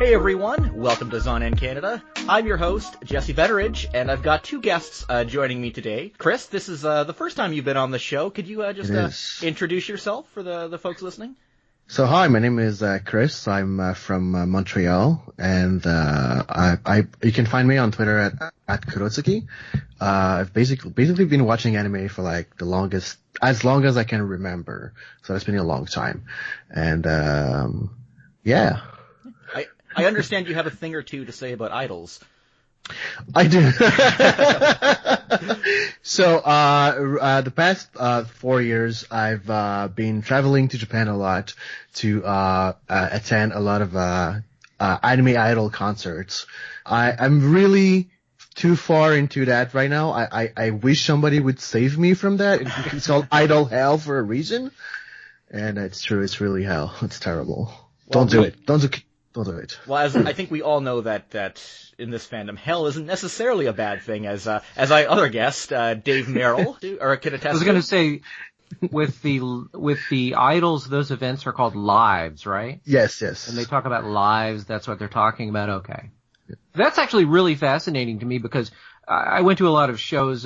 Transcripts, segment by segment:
Hey everyone, welcome to Zonan Canada. I'm your host, Jesse Betteridge, and I've got two guests joining me today. Chris, this is the first time you've been on the show. Could you just introduce yourself for the folks listening? So hi, my name is Chris. I'm from Montreal, and you can find me on Twitter at Kurotsuki. I've basically been watching anime for like as long as I can remember. So it's been a long time, and yeah. I understand you have a thing or two to say about idols. I do. So, the past 4 years, I've been traveling to Japan a lot to attend a lot of anime idol concerts. I'm really too far into that right now. I wish somebody would save me from that. It's called idol hell for a reason, and it's true. It's really hell. It's terrible. Well, Don't do it. Don't do it. Well, as I think we all know that in this fandom, hell isn't necessarily a bad thing, as our other guest, Dave Merrill, or can attest. I was going to say, with the idols, those events are called lives, right? Yes. And they talk about lives. That's what they're talking about. Okay. Yeah. That's actually really fascinating to me because I went to a lot of shows,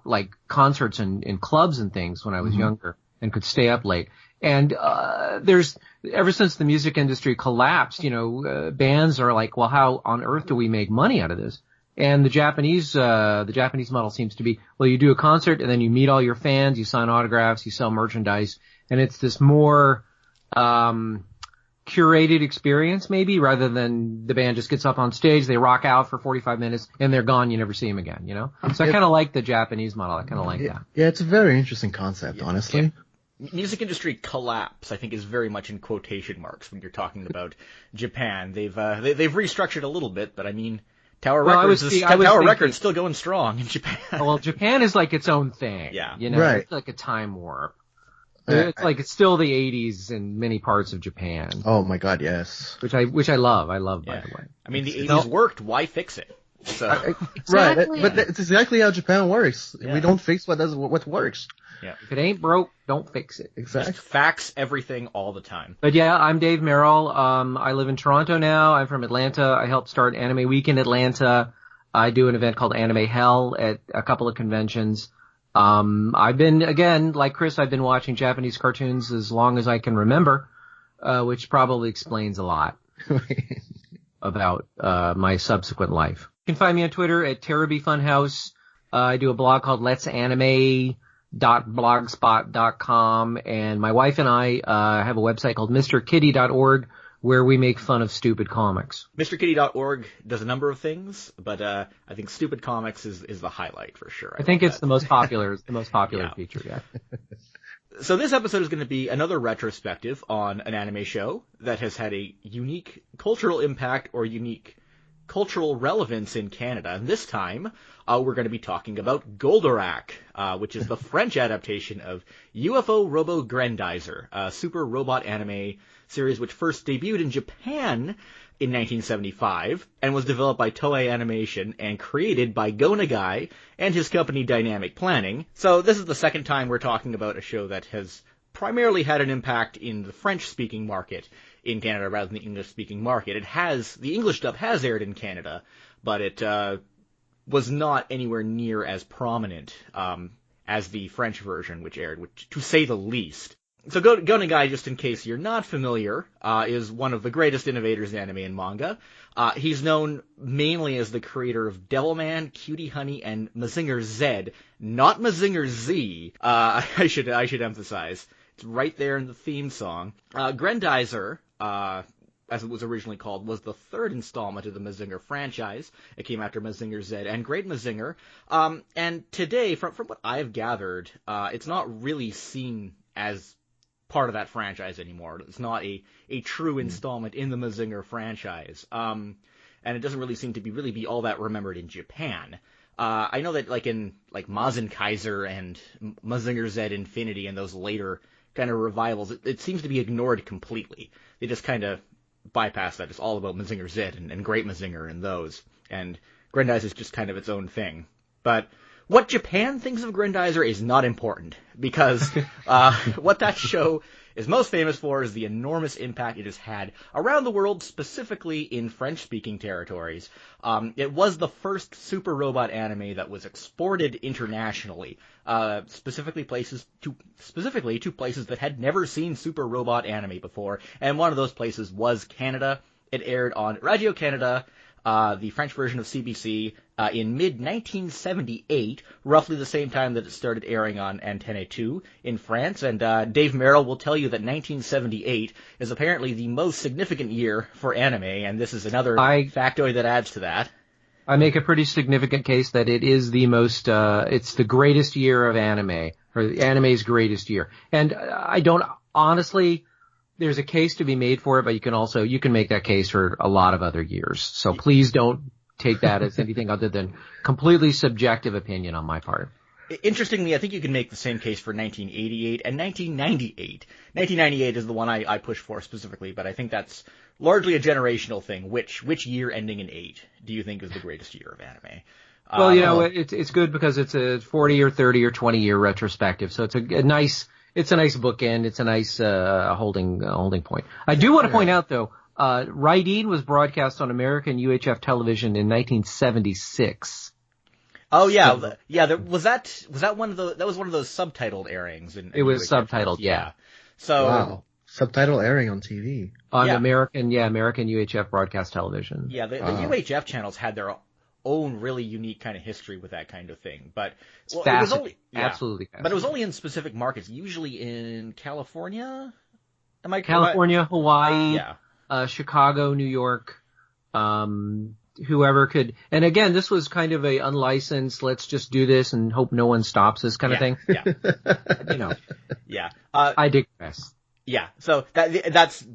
like concerts in clubs and things when I was younger and could stay up late. And ever since the music industry collapsed, bands are like, well, how on earth do we make money out of this? And the Japanese model seems to be, well, you do a concert and then you meet all your fans, you sign autographs, you sell merchandise, and it's this more curated experience maybe, rather than the band just gets up on stage, they rock out for 45 minutes and they're gone, you never see them again, So I kind of like the Japanese model. I kind of like that. Yeah, it's a very interesting concept, honestly. Yeah. Music industry collapse, I think, is very much in quotation marks when you're talking about Japan. They've restructured a little bit, but I mean, Tower Records is still going strong in Japan. Well, Japan is like its own thing. Yeah. Right. It's like a time warp. It's still the 80s in many parts of Japan. Oh my God, yes. Which I love. I love, by the way. I mean, the 80s worked. Why fix it? So. Exactly. Right, but it's exactly how Japan works. Yeah. We don't fix what works. Yeah. If it ain't broke, don't fix it. Exactly. Just fax everything all the time. But yeah, I'm Dave Merrill. I live in Toronto now. I'm from Atlanta. I helped start Anime Week in Atlanta. I do an event called Anime Hell at a couple of conventions. I've been, again, like Chris, I've been watching Japanese cartoons as long as I can remember, which probably explains a lot about my subsequent life. You can find me on Twitter at Terrorby Funhouse. I do a blog called Let's Anime .blogspot.com, and my wife and I have a website called MrKitty.org where we make fun of stupid comics. MrKitty.org does a number of things, but I think stupid comics is the highlight for sure. I think it's the most popular feature, yeah. So this episode is going to be another retrospective on an anime show that has had a unique cultural impact or unique cultural relevance in Canada. And this time, we're going to be talking about Goldorak, which is the French adaptation of UFO Robo Grendizer, a super robot anime series which first debuted in Japan in 1975 and was developed by Toei Animation and created by Go Nagai and his company Dynamic Planning. So this is the second time we're talking about a show that has primarily had an impact in the French-speaking market in Canada rather than the English-speaking market. The English dub has aired in Canada, but it was not anywhere near as prominent as the French version, which aired, to say the least. So Go Nagai, just in case you're not familiar, is one of the greatest innovators in anime and manga. He's known mainly as the creator of Devilman, Cutie Honey, and Mazinger Z, not Mazinger Z. I should emphasize. It's right there in the theme song. Grendizer, as it was originally called, was the third installment of the Mazinger franchise. It came after Mazinger Z and Great Mazinger. And today, from what I've gathered, it's not really seen as part of that franchise anymore. It's not a true installment in the Mazinger franchise. And it doesn't really seem to be all that remembered in Japan. I know that in Mazen Kaiser and Mazinger Z Infinity and those later kind of revivals, it seems to be ignored completely. They just kind of bypass that. It's all about Mazinger Z and Great Mazinger and those. And Grendizer is just kind of its own thing. But What Japan thinks of Grendizer is not important, because what that show is most famous for is the enormous impact it has had around the world, specifically in French-speaking territories. It was the first super robot anime that was exported internationally, specifically to places that had never seen super robot anime before, and one of those places was Canada. It aired on Radio-Canada, the French version of CBC, in mid-1978, roughly the same time that it started airing on Antenne 2 in France. And Dave Merrill will tell you that 1978 is apparently the most significant year for anime, and this is another factoid that adds to that. I make a pretty significant case that it is the most, it's the greatest year of anime, or anime's greatest year. And I don't, honestly, there's a case to be made for it, but you can make that case for a lot of other years. So please don't take that as anything other than completely subjective opinion on my part. Interestingly, I think you can make the same case for 1988 and 1998. 1998 is the one I push for specifically, but I think that's largely a generational thing. Which year ending in 8 do you think is the greatest year of anime? Well, it's good because it's a 40 or 30 or 20 year retrospective, so it's a nice bookend. It's a nice holding point. I do want to point out though, Raideen was broadcast on American UHF television in 1976. Oh yeah, was that one of those subtitled airings? It was UHF subtitled, yeah. So wow, subtitle airing on TV on American UHF broadcast television. Yeah, the UHF channels had their own really unique kind of history with that kind of thing, but it was only absolutely fascinating. But it was only in specific markets, usually in California. California, Hawaii, Chicago, New York, whoever could. And again, this was kind of a unlicensed, let's just do this and hope no one stops us kind of thing. Yeah. Yeah. I digress. Yeah. So that's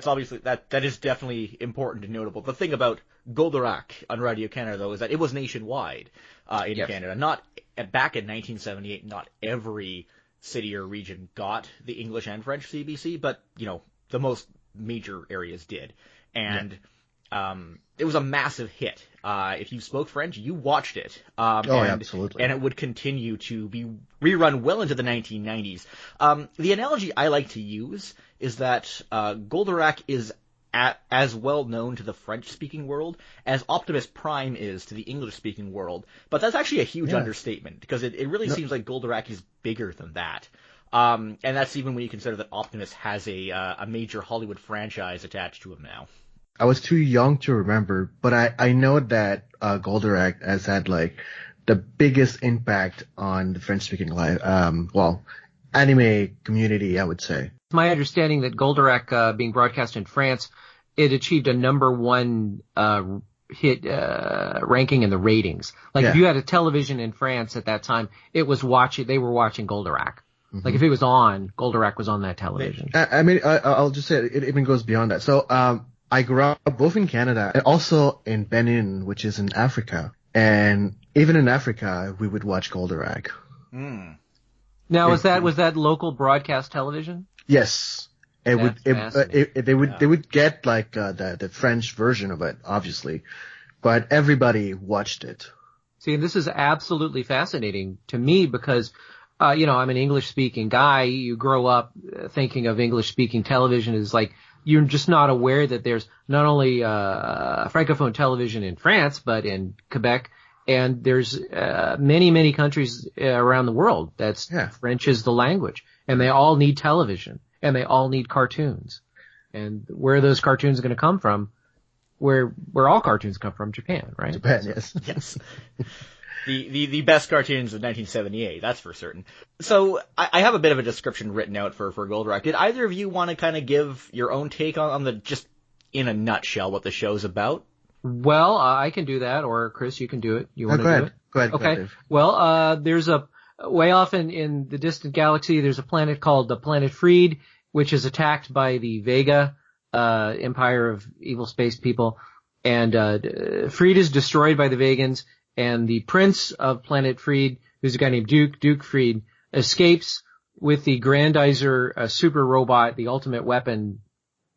obviously that is definitely important and notable. The thing about Goldorak on Radio-Canada though is that it was nationwide in Canada. Not back in 1978, not every city or region got the English and French CBC, but the most major areas did. And it was a massive hit. If you spoke French, you watched it. Absolutely. And it would continue to be rerun well into the 1990s. The analogy I like to use is that Goldorak is as well known to the French-speaking world as Optimus Prime is to the English-speaking world. But that's actually a huge understatement, because it really seems like Goldorak is bigger than that. And that's even when you consider that Optimus has a major Hollywood franchise attached to him now. I was too young to remember, but I know that Goldorak has had like the biggest impact on the French-speaking anime community, I would say. It's my understanding that Goldorak, being broadcast in France, it achieved a number one hit ranking in the ratings. Like if you had a television in France at that time, they were watching Goldorak. Mm-hmm. Like if it was on, Goldorak was on that television. I'll just say it even goes beyond that. So I grew up both in Canada and also in Benin, which is in Africa. And even in Africa, we would watch Goldorak. Mm. Now, was that local broadcast television? Yes. They would get like the French version of it, obviously, but everybody watched it. See, and this is absolutely fascinating to me because, I'm an English-speaking guy. You grow up thinking of English-speaking television as like, you're just not aware that there's not only francophone television in France, but in Quebec, and there's many, many countries around the world that's French is the language, and they all need television, and they all need cartoons. And where are those cartoons going to come from? Where all cartoons come from? Japan, right? Japan, yes. Yes. The best cartoons of 1978, that's for certain. So I have a bit of a description written out for Goldorak. Did either of you want to kind of give your own take on the, just in a nutshell, what the show's about? Well, I can do that, or Chris, you can do it. You want to do it? Go ahead. Okay. Well, there's way off in the distant galaxy, there's a planet called the planet Freed, which is attacked by the Vega empire of evil space people. And Freed is destroyed by the Vegans. And the prince of planet Freed, who's a guy named Duke Freed, escapes with the Grendizer super robot, the ultimate weapon.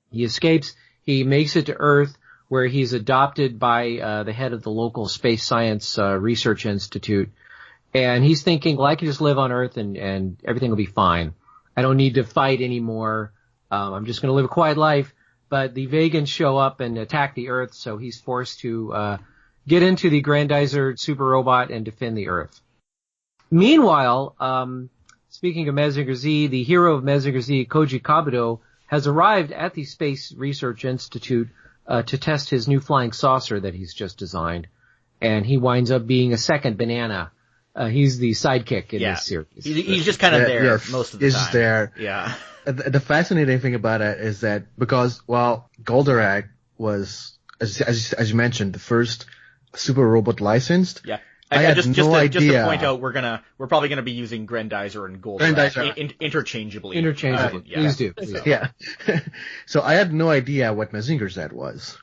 He escapes. He makes it to Earth, where he's adopted by the head of the local space science research institute. And he's thinking, well, I can just live on Earth and everything will be fine. I don't need to fight anymore. I'm just going to live a quiet life. But the Vegans show up and attack the Earth, so he's forced to get into the Grendizer super robot and defend the Earth. Meanwhile, speaking of Mazinger Z, the hero of Mazinger Z, Koji Kabuto, has arrived at the Space Research Institute to test his new flying saucer that he's just designed. And he winds up being a second banana. He's the sidekick in this series. He's just kind of there most of the time. He's just there. Yeah. The fascinating thing about it is that because, well, Goldorak was, as you mentioned, the first super robot licensed. Yeah. I had no idea. Just to point out, we're probably gonna be using Grendizer and Goldorak interchangeably. Interchangeably. Please do. Yeah. So I had no idea what Mazinger Z was.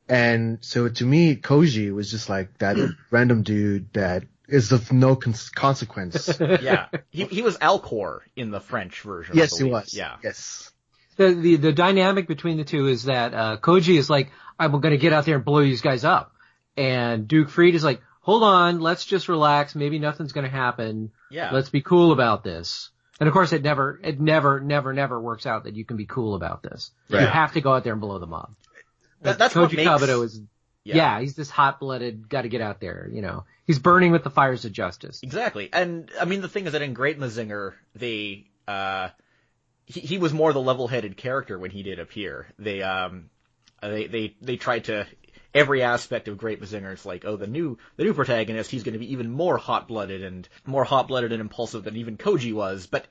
And so to me, Koji was just like that random dude that is of no consequence. Yeah. He was Alcor in the French version. Yes, he was. Yeah. Yes. The dynamic between the two is that Koji is like, I'm going to get out there and blow these guys up. And Duke Freed is like, hold on, let's just relax. Maybe nothing's going to happen. Yeah. Let's be cool about this. And of course, it never works out that you can be cool about this. Right. You have to go out there and blow them up. That's Koji what makes... Kabuto is, he's this hot-blooded, got to get out there, you know. He's burning with the fires of justice. Exactly. And, I mean, the thing is that in Great Mazinger, he was more the level-headed character when he did appear. They tried to, every aspect of Great Mazinger, it's like, oh, the new protagonist, he's going to be even more hot-blooded and impulsive than even Koji was. But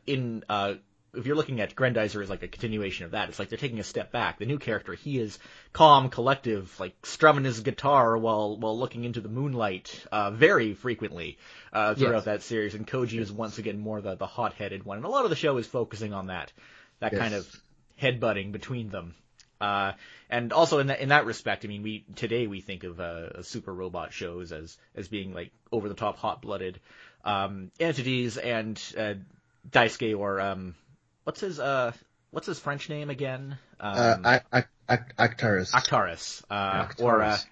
if you're looking at Grendizer as like a continuation of that, it's like they're taking a step back. The new character, he is calm, collective, like strumming his guitar while looking into the moonlight, very frequently, throughout that series. And Koji is once again more the hot-headed one. And a lot of the show is focusing on that kind of headbutting between them. And also in that respect, I mean, today we think of super robot shows as being like over the top, hot-blooded entities, and Daisuke or what's his French name again? Actaris. Actaris.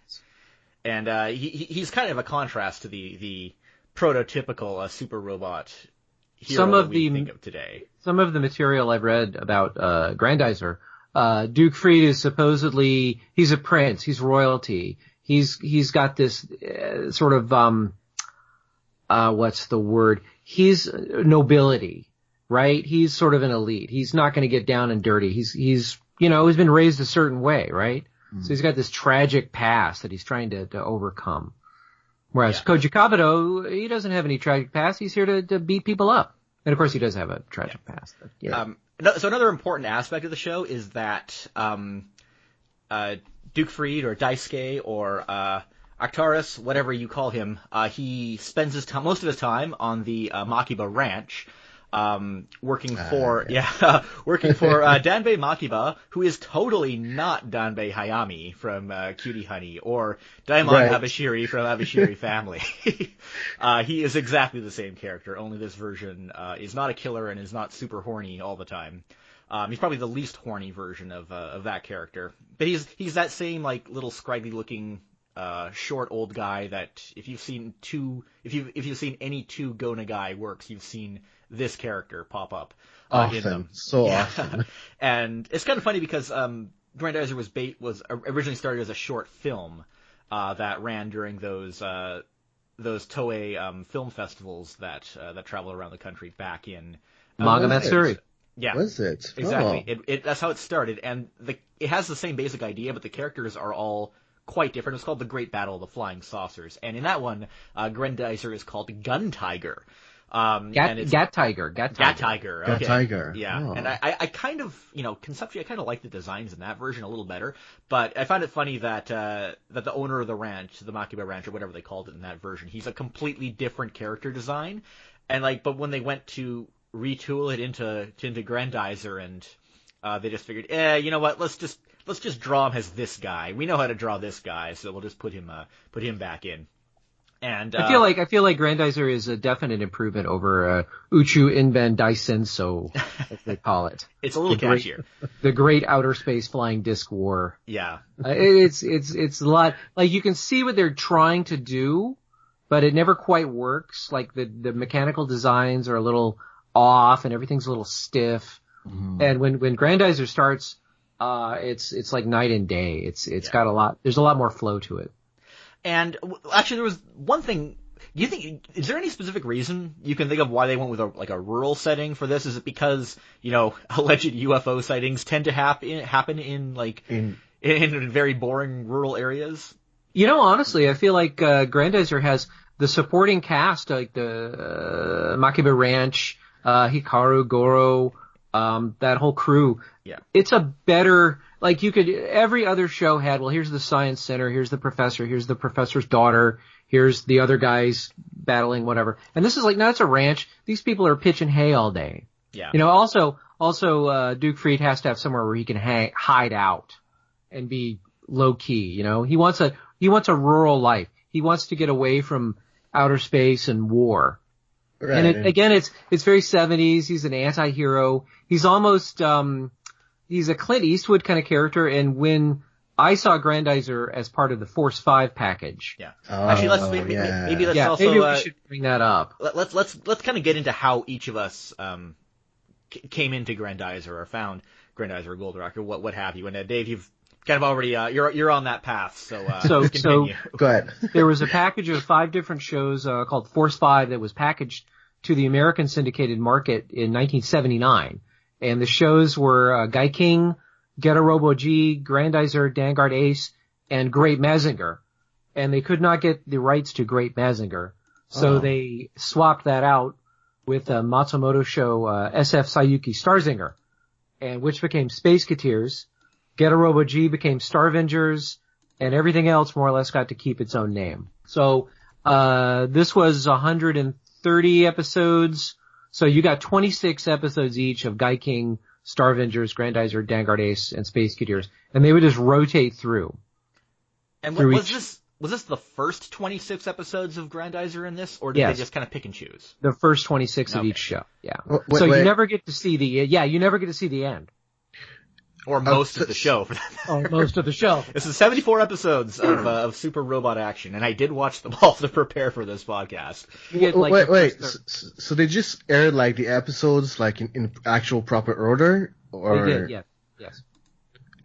He's kind of a contrast to the prototypical super robot hero we think of today. Some of the material I've read about Grendizer, Duke Freed is supposedly, he's a prince, he's royalty. He's got this sort of what's the word? He's nobility. Right? He's sort of an elite. He's not going to get down and dirty. He's been raised a certain way, right? Mm. So he's got this tragic past that he's trying to overcome. Whereas Koji Kabuto, he doesn't have any tragic past. He's here to beat people up. And of course he does have a tragic past. But, so another important aspect of the show is that, Duke Freed or Daisuke or, Actaris, whatever you call him, he spends most of his time on the, Makiba Ranch, working for Danbei Makiba, who is totally not Danbei Hayami from Cutie Honey or Daimon Abashiri from Abashiri Family. He is exactly the same character, only this version is not a killer and is not super horny all the time. He's probably the least horny version of that character, but he's that same like little scraggly looking short old guy that if you've seen any two Go Nagai works, you've seen this character pop up in them. So often. And it's kind of funny because Grendizer was originally started as a short film that ran during those Toei film festivals that travel around the country back in Manga Matsuri. Yeah, was it? Exactly. Oh. That's how it started, and it has the same basic idea, but the characters are all quite different. It's called The Great Battle of the Flying Saucers, and in that one, Grendizer is called Gun Tiger. Gat Tiger. Okay. Gat Tiger. Yeah. Oh. And I kind of, conceptually, I kind of like the designs in that version a little better, but I found it funny that the owner of the ranch, the Makiba Ranch or whatever they called it in that version, he's a completely different character design. And but when they went to retool it into Grendizer and, they just figured, you know what, let's just draw him as this guy. We know how to draw this guy, so we'll just put him back in. And I feel like Grendizer is a definite improvement over Uchu Inben Daisenso, as they call it. It's a little catchier. The Great Outer Space Flying Disc War. Yeah. It's a lot. Like you can see what they're trying to do, but it never quite works. Like the mechanical designs are a little off and everything's a little stiff. Mm-hmm. And when Grendizer starts, it's like night and day. It's got there's a lot more flow to it. And actually there was one thing. Is there any specific reason you can think of why they went with a rural setting for this? Is it because, alleged UFO sightings tend to happen in very boring rural areas? Honestly, I feel like Grendizer has the supporting cast, like the Makiba Ranch, Hikaru, Goro, that whole crew. Yeah. It's a better, every other show had, well, here's the science center, here's the professor, here's the professor's daughter, here's the other guys battling, whatever. And this is no, it's a ranch. These people are pitching hay all day. Yeah. Also, Duke Freed has to have somewhere where he can hide out and be low key. He wants a rural life. He wants to get away from outer space and war. Right. And again, it's very 70s. He's an anti-hero. He's almost, he's a Clint Eastwood kind of character. And when I saw Grendizer as part of the Force 5 package. Yeah. Actually, maybe let's also maybe we should bring that up. Let's kind of get into how each of us came into Grendizer or found Grendizer or Goldorak or what have you. And Dave, you've kind of already you're on that path. So continue. Go ahead. There was a package of 5 different shows called Force 5 that was packaged to the American syndicated market in 1979, and the shows were Guy King, Getter Robo G, Grendizer, Vanguard Ace, and Great Mazinger. And they could not get the rights to Great Mazinger, so they swapped that out with a Matsumoto show, SF Sayuki Starzinger, and which became Space Cateers. Getter Robo G became Starvengers, and everything else more or less got to keep its own name. So this was 130 episodes, so you got 26 episodes each of Guy King, Starvengers, Grendizer, Vanguard Ace, and Space Cateers, and they would just rotate through. And was this the first 26 episodes of Grendizer in this, or did they just kind of pick and choose? The first 26 of each show, yeah. You never get to see the end. Or most of the show, for that matter. Most of the show. This is 74 episodes of Super Robot action, and I did watch them all to prepare for this podcast. Wait. So they just aired the episodes in actual proper order, or they did? Yes.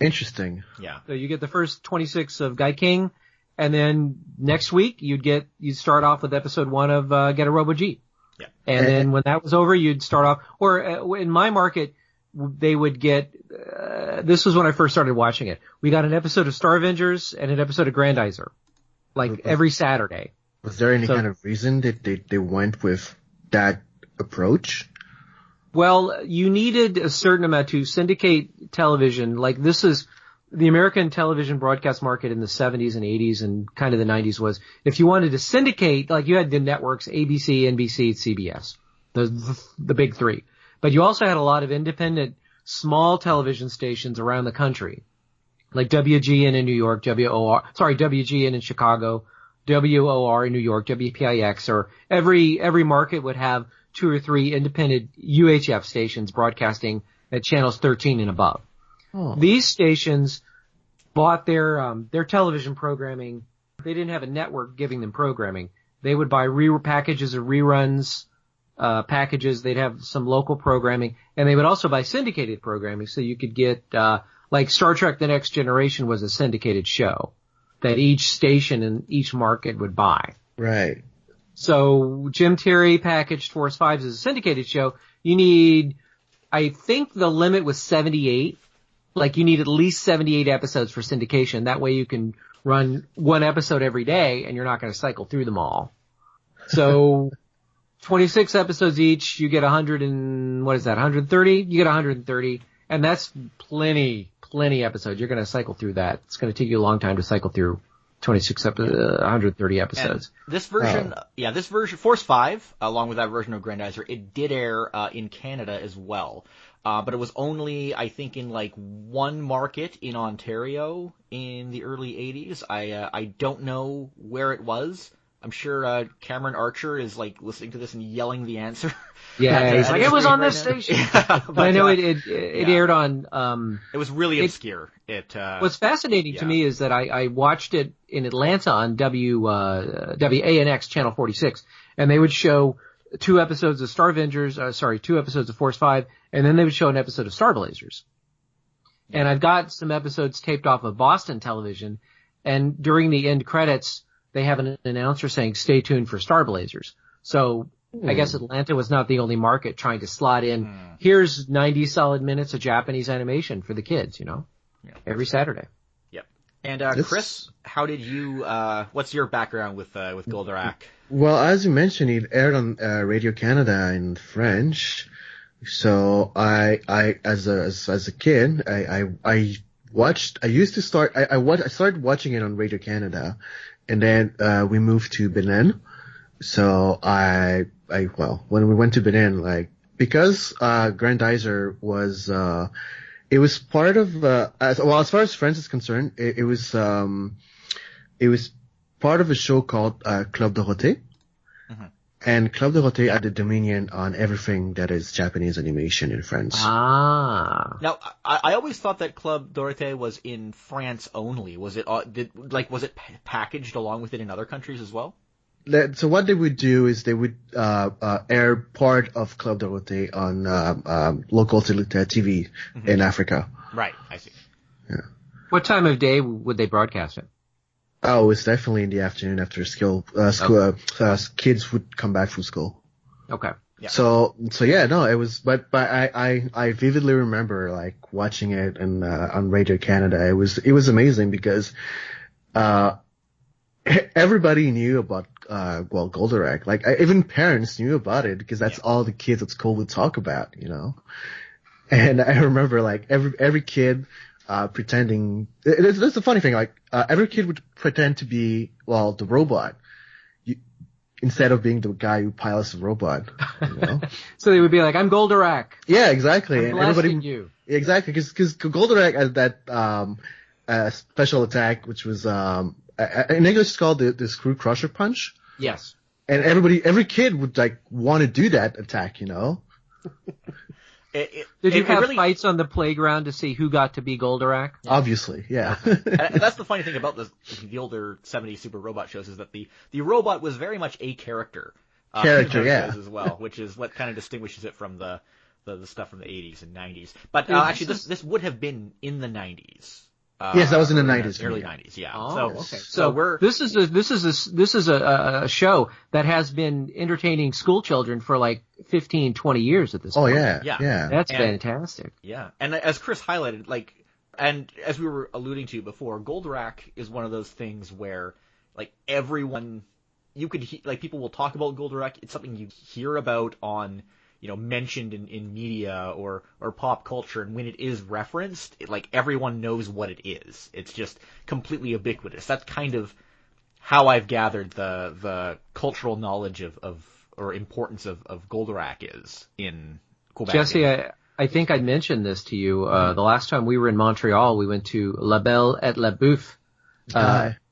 Interesting. Yeah. So you get the first 26 of Guy King, and then next week you'd start off with episode 1 of Get a Robo G. Yeah. And then when that was over, you'd start off, or in my market, they would get, this was when I first started watching it. We got an episode of Starvengers and an episode of Grendizer, every Saturday. Was there any kind of reason that they went with that approach? Well, you needed a certain amount to syndicate television. This is the American television broadcast market in the 70s and 80s and kind of the 90s was, if you wanted to syndicate, you had the networks, ABC, NBC, CBS, the big 3. But you also had a lot of independent, small television stations around the country, like WGN in New York, WGN in Chicago, WOR in New York, WPIX, or every market would have 2 or 3 independent UHF stations broadcasting at channels 13 and above. Oh. These stations bought their television programming. They didn't have a network giving them programming. They would buy packages of reruns, packages. They'd have some local programming, and they would also buy syndicated programming, so you could get Star Trek: The Next Generation was a syndicated show that each station in each market would buy. Right. So Jim Terry packaged Force 5 as a syndicated show. You need, I think the limit was 78. You need at least 78 episodes for syndication. That way you can run 1 episode every day, and you're not going to cycle through them all. So 26 episodes each, you get 130? You get 130, and that's plenty episodes. You're going to cycle through that. It's going to take you a long time to cycle through 130 episodes. And this version, Force 5, along with that version of Grendizer, it did air in Canada as well. But it was only, I think, in 1 market in Ontario in the early 80s. I don't know where it was. I'm sure Cameron Archer is like listening to this and yelling the answer. Yeah, he's like, it was on this right station. Yeah, but I know it aired on. It was really obscure. What's fascinating to me is that I watched it in Atlanta on WANX Channel 46, and they would show 2 episodes of 2 episodes of Force 5, and then they would show an episode of Star Blazers. And I've got some episodes taped off of Boston television, and during the end credits, they have an announcer saying, stay tuned for Star Blazers. So I guess Atlanta was not the only market trying to slot in, here's 90 solid minutes of Japanese animation for the kids, every Saturday. Yep. And Chris, how did you, what's your background with Goldorak? Well, as you mentioned, it aired on Radio Canada in French. So I as a kid, I started watching it on Radio Canada, and then we moved to Benin. So when we went to Benin, like, because Grendizer was it was part of as far as French is concerned, it was part of a show called Club Dorothée. And Club Dorothée had the dominion on everything that is Japanese animation in France. Now, I always thought that Club Dorothée was in France only. Was it packaged along with it in other countries as well? So what they would do is they would air part of Club Dorothée on local TV in Africa. Right, I see. Yeah. What time of day would they broadcast it? Oh, it's definitely in the afternoon after school. Kids would come back from school. Okay. Yeah. So yeah, no, it was, but I vividly remember like watching it and on Radio Canada. It was amazing because everybody knew about Goldorak. Like even parents knew about it because that's all the kids at school would talk about, And I remember like every kid pretending. That's the funny thing. Like every kid would pretend to be the robot, instead of being the guy who pilots the robot. So they would be like, "I'm Goldorak." Yeah, exactly. I'm and everybody you. Exactly, because Goldorak had that special attack, which was in English it's called the Screw Crusher Punch. Yes. And every kid would like want to do that attack, Did you have fights on the playground to see who got to be Goldorak? Obviously, yeah. And that's the funny thing about the older 70s Super Robot shows is that the robot was very much a character. Shows as well, which is what kind of distinguishes it from the stuff from the 80s and 90s. But actually, this would have been in the 90s. Yes, that was in the 90s. Early 90s, yeah. Oh, okay. So this is a show that has been entertaining school children for like 15, 20 years at this point. Oh yeah. That's fantastic. Yeah. And as Chris highlighted, like, and as we were alluding to before, Goldorak is one of those things where, like, everyone, people will talk about Goldorak. It's something you hear about on, mentioned in media or pop culture, and when it is referenced, everyone knows what it is. It's just completely ubiquitous. That's kind of how I've gathered the cultural knowledge or importance of Goldorak is in Quebec. Jesse, I think I mentioned this to you the last time we were in Montreal. We went to La Belle et la Bouffe.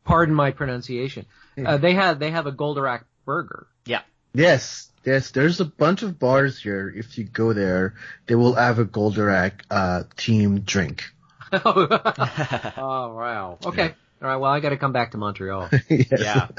Pardon my pronunciation. They have a Goldorak burger. Yeah. Yes, there's a bunch of bars here. If you go there, they will have a Goldorak themed drink. Oh, wow. Okay. Yeah. All right. Well, I got to come back to Montreal. Yes.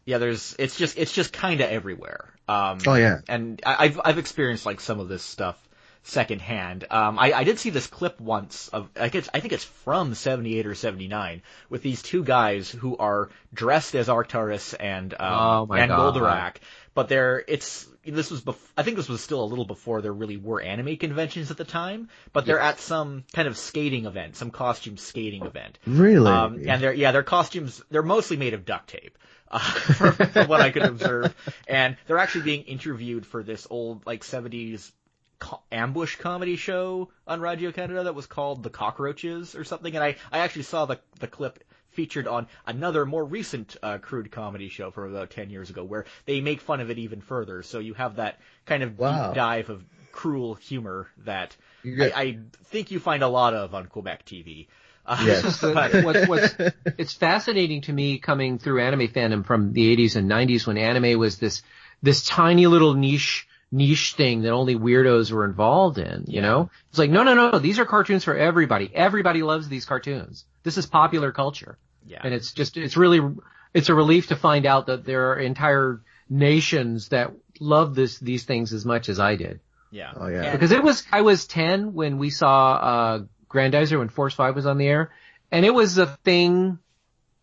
Yeah. It's just kind of everywhere. Oh yeah. And I've experienced like some of this stuff secondhand. I did see this clip once of, I think it's from 78 or 79, with these two guys who are dressed as Arcturus and Goldorak. But I think this was still a little before there really were anime conventions at the time, but they're at some kind of skating event, some costume skating event. Really? And their costumes, they're mostly made of duct tape, from what I could observe. And they're actually being interviewed for this old, 70s ambush comedy show on Radio Canada that was called The Cockroaches or something. And I actually saw the clip featured on another more recent crude comedy show from about 10 years ago where they make fun of it even further. So you have that kind of deep dive of cruel humor that I think you find a lot of on Quebec TV. Yes. It's fascinating to me coming through anime fandom from the 80s and 90s when anime was this tiny little niche thing that only weirdos were involved in, you know? It's like, no, these are cartoons for everybody. Everybody loves these cartoons. This is popular culture. Yeah. And it's a relief to find out that there are entire nations that love these things as much as I did. Yeah. Oh, yeah. Because I was 10 when we saw, Grendizer when Force 5 was on the air, and it was a thing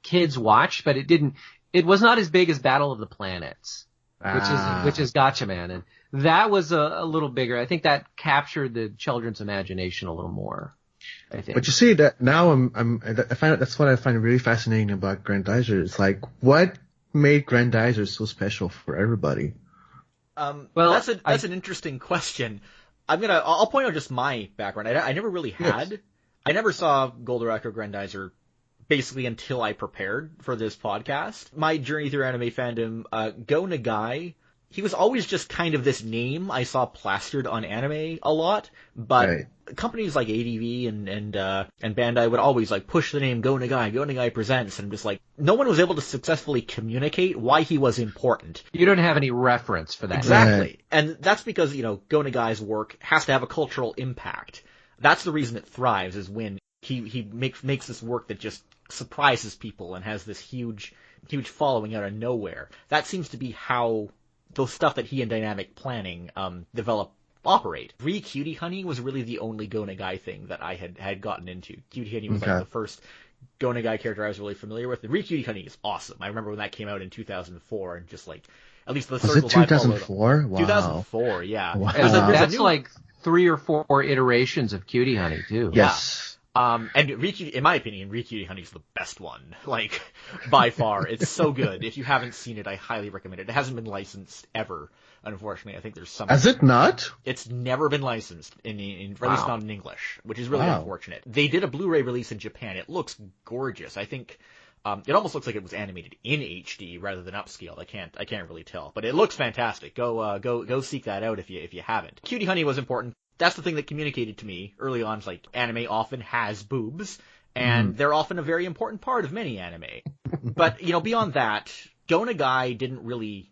kids watched, but it was not as big as Battle of the Planets, which is Gatchaman, and that was a little bigger. I think that captured the children's imagination a little more, I think. But you see that now that's what I find really fascinating about Grendizer. It's like, what made Grendizer so special for everybody? Well, that's an interesting question. I'll point out just my background. I never really had. Yes. I never saw Goldorak or Grendizer basically until I prepared for this podcast. My journey through anime fandom, Go Nagai, he was always just kind of this name I saw plastered on anime a lot, but companies like ADV and Bandai would always like push the name Go Nagai presents, and just like no one was able to successfully communicate why he was important. You don't have any reference for that. Exactly. Right. And that's because, Go Nagai's work has to have a cultural impact. That's the reason it thrives, is when he makes this work that just surprises people and has this huge following out of nowhere. That seems to be how the stuff that he and Dynamic Planning operate. Re Cutie Honey was really the only Go Nagai thing that I had gotten into. Cutie Honey was like the first Go Nagai character I was really familiar with. The Re Cutie Honey is awesome. I remember when that came out in 2004, and just like, at least the circles I followed. Was it 2004? Wow. 2004, yeah. Wow. That's like 3 or 4 iterations of Cutie Honey too. Yes. And in my opinion, Re Cutie Honey's the best one. Like, by far. It's so good. If you haven't seen it, I highly recommend it. It hasn't been licensed ever, unfortunately. I think there's some. Has it not? It's never been licensed at least not in English, which is really unfortunate. They did a Blu-ray release in Japan. It looks gorgeous. I think, it almost looks like it was animated in HD rather than upscaled. I can't really tell, but it looks fantastic. Go seek that out if you haven't. Cutie Honey was important. That's the thing that communicated to me early on. It's like, anime often has boobs, and they're often a very important part of many anime. But, beyond that, Go Nagai didn't really,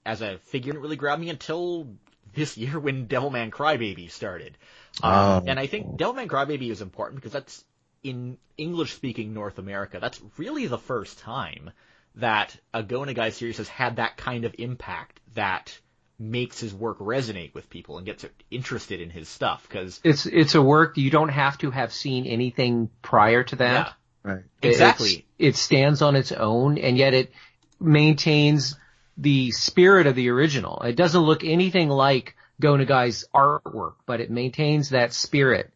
as a figure, didn't really grab me until this year when Devilman Crybaby started. And I think Devilman Crybaby is important because that's, in English-speaking North America, that's really the first time that a Go Nagai series has had that kind of impact that makes his work resonate with people and gets interested in his stuff, because it's a work you don't have to have seen anything prior to that. Yeah, right. Exactly. It stands on its own, and yet it maintains the spirit of the original. It doesn't look anything like Go Nagai's artwork, but it maintains that spirit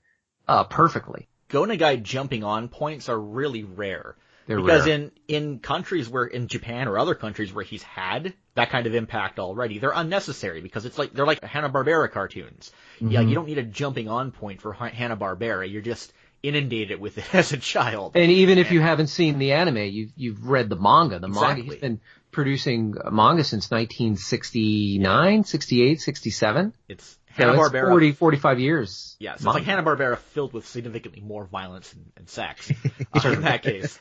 perfectly. Go Nagai jumping on points are really rare. They're because rare. in countries where, in Japan or other countries where he's had that kind of impact already, they're unnecessary because they're like Hanna-Barbera cartoons. Mm-hmm. Yeah, you don't need a jumping on point for Hanna-Barbera. You're just inundated with it as a child. And even if you haven't seen the anime, you've read the manga. Manga, he's been producing manga since 1969, 68, 67. It's Hanna-Barbera. It's 45 years. Yeah, so it's like Hanna-Barbera filled with significantly more violence and sex in that case.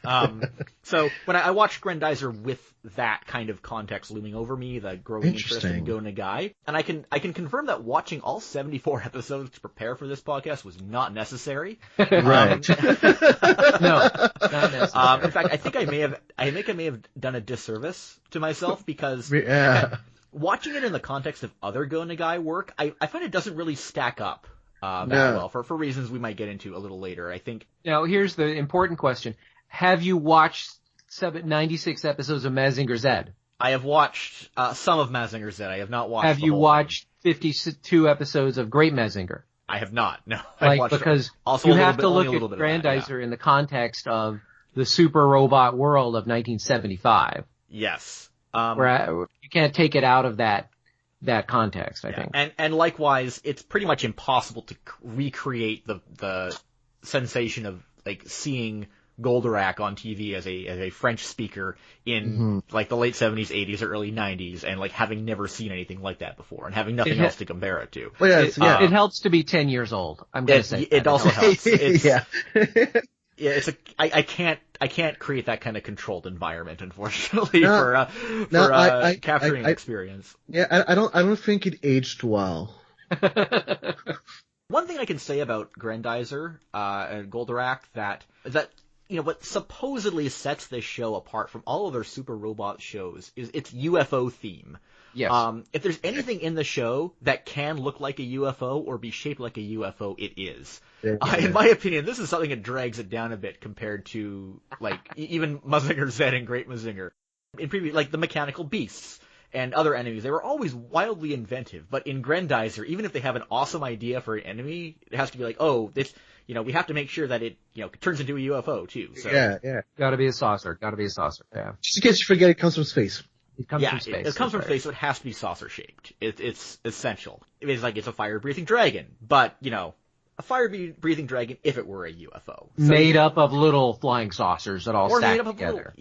So when I watched Grendizer with that kind of context looming over me, the growing interest in Go Nagai, and I can confirm that watching all 74 episodes to prepare for this podcast was not necessary. Right. No, not necessary. In fact, I think I may have done a disservice to myself because watching it in the context of other Go Nagai work, I find it doesn't really stack up that well for reasons we might get into a little later. I think. Now, here's the important question: have you watched 96 episodes of Mazinger Z? I have watched some of Mazinger Z. I have not watched. Have you watched 52 episodes of Great Mazinger? I have not. No, because you have to look at Grendizer in the context of the super robot world of 1975. Yes. Where you can't take it out of that context, I think. And likewise, it's pretty much impossible to recreate the sensation of like seeing Goldorak on TV as a French speaker in like the late 70s, 80s, or early 90s, and like having never seen anything like that before and having nothing else to compare it to. Well, it helps to be 10 years old. I'm going to say it also helps. Yeah, I can't create that kind of controlled environment, unfortunately, for capturing experience. Yeah, I don't think it aged well. One thing I can say about Grendizer and Goldorak that what supposedly sets this show apart from all other super robot shows is its UFO theme. Yes. If there's anything in the show that can look like a UFO or be shaped like a UFO, it is. In my opinion, this is something that drags it down a bit compared to even Mazinger Z and Great Mazinger. In previous, the mechanical beasts and other enemies, they were always wildly inventive. But in Grendizer, even if they have an awesome idea for an enemy, it has to be this. We have to make sure that it turns into a UFO too. So. Yeah. Gotta be a saucer. Yeah. Just in case you forget, it comes from space. It comes from space. It comes from space, so it has to be saucer shaped. It's essential. It's it's a fire breathing dragon, but a fire-breathing dragon if it were a UFO. Made up of little flying saucers that all stack together.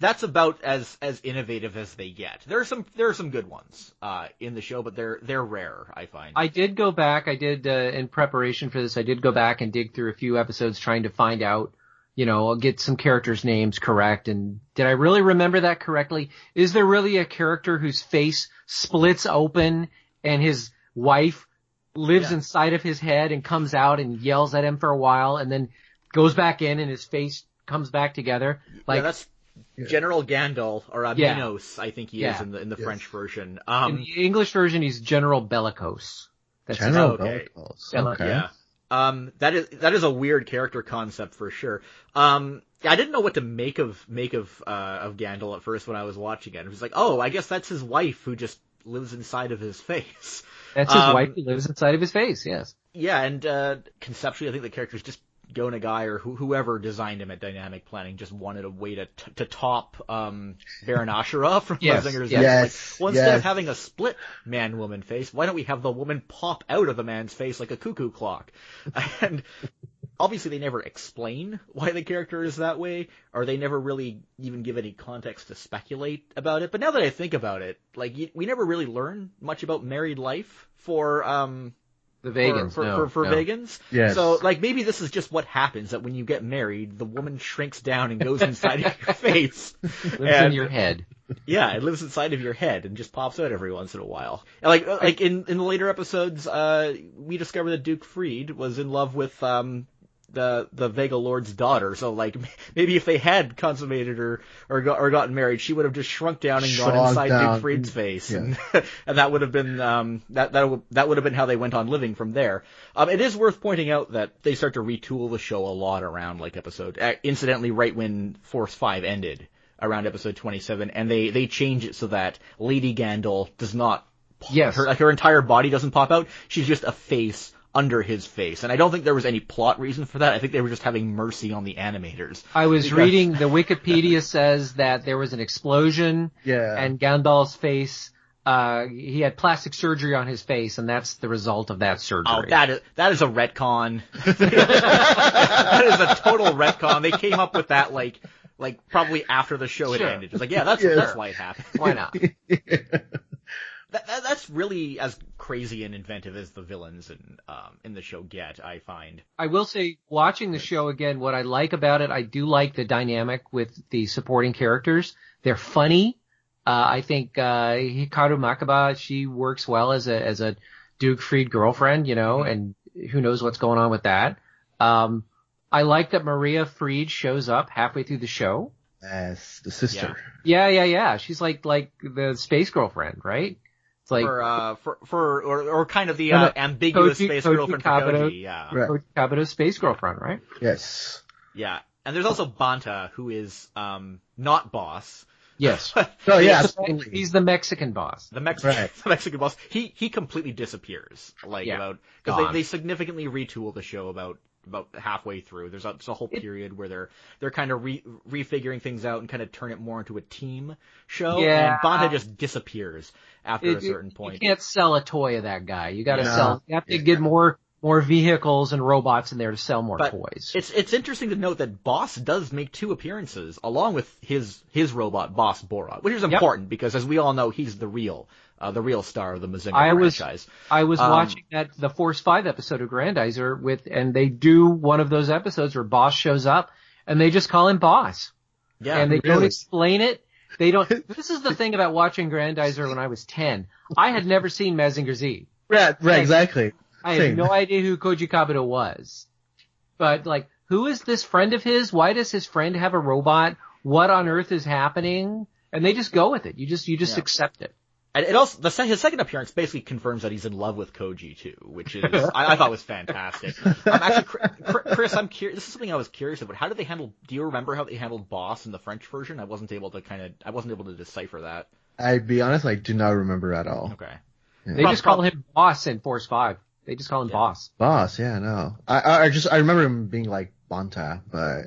That's about as innovative as they get. There are some good ones in the show, but they're rare, I find. I did go back. In preparation for this, I did go back and dig through a few episodes trying to find out, I'll get some characters' names correct. And did I really remember that correctly? Is there really a character whose face splits open and his wife lives inside of his head and comes out and yells at him for a while and then goes back in and his face comes back together? That's General Gandalf, or Minos, I think he is in the French version. In the English version, he's General Bellicose. That's General Bellicose. Okay. Yeah. That is a weird character concept for sure. I didn't know what to make of Gandalf at first when I was watching it. It was I guess that's his wife who just lives inside of his face. That's his wife who lives inside of his face, yes. Yeah, and conceptually, I think the character's just Go Nagai or whoever designed him at Dynamic Planning just wanted a way to top Baron Ashura from Mazinger's. Yes. Instead of having a split man-woman face, why don't we have the woman pop out of the man's face like a cuckoo clock? And obviously they never explain why the character is that way, or they never really even give any context to speculate about it. But now that I think about it, we never really learn much about married life for the Vegans, for Vegans. Yes. So maybe this is just what happens, that when you get married, the woman shrinks down and goes inside of your face. Lives in your head. Yeah, it lives inside of your head and just pops out every once in a while. And in the later episodes, we discovered that Duke Freed was in love with the Vega Lord's daughter. So maybe if they had consummated or gotten married, she would have just shrunk down and gone inside Duke Freed's face, and that would have been that would have been how they went on living from there. It is worth pointing out that they start to retool the show a lot around episode. Incidentally, right when Force 5 ended, around episode 27, and they change it so that Lady Gandalf does not. Her entire body doesn't pop out. She's just a face under his face. And I don't think there was any plot reason for that. I think they were just having mercy on the animators. I was reading, the Wikipedia says that there was an explosion, and Gandalf's face, he had plastic surgery on his face, and that's the result of that surgery. Oh, that is a retcon. That is a total retcon. They came up with that probably after the show had ended. It's that's why it happened. Why not? That's really as crazy and inventive as the villains in the show get, I find. I will say, watching the show again, what I like about it, I do like the dynamic with the supporting characters. They're funny. I think Hikaru Makaba, she works well as a Duke Freed girlfriend, and who knows what's going on with that. I like that Maria Freed shows up halfway through the show. As the sister. Yeah. She's like the space girlfriend, right? It's or kind of the ambiguous space girlfriend for Koji. Yeah. Right. Koji Kabuto's space girlfriend, right? Yes. Yeah. And there's also Banta, who is not boss. Yes. Oh yeah, he's the Mexican boss. The Mexican boss. He completely disappears. Because they significantly retool the show about halfway through. There's a whole period where they're kind of refiguring things out and kind of turn it more into a team show. Yeah. And Banta just disappears after a certain point. You can't sell a toy of that guy. You got to sell. You have to get more vehicles and robots in there to sell more toys. It's interesting to note that Boss does make 2 appearances along with his robot boss Borat, which is important because, as we all know, he's the real the real star of the Mazinger franchise. I was watching the Force 5 episode of Grendizer and they do one of those episodes where Boss shows up and they just call him Boss. Yeah. And they don't explain it. They don't. This is the thing about watching Grendizer when I was 10. I had never seen Mazinger Z. Right, exactly. I had no idea who Koji Kabuto was. But, like, who is this friend of his? Why does his friend have a robot? What on earth is happening? And they just go with it. You just accept it. And it also, his second appearance basically confirms that he's in love with Koji too, which is, I thought was fantastic. Actually, Chris, I'm curious, this is something I was curious about. How did they do you remember how they handled Boss in the French version? I wasn't able to decipher that. I'd be honest, I do not remember at all. Okay. Yeah. They just call him Boss in Force 5. They just call him Boss. Boss, yeah, no. I remember him being like Bonta, but.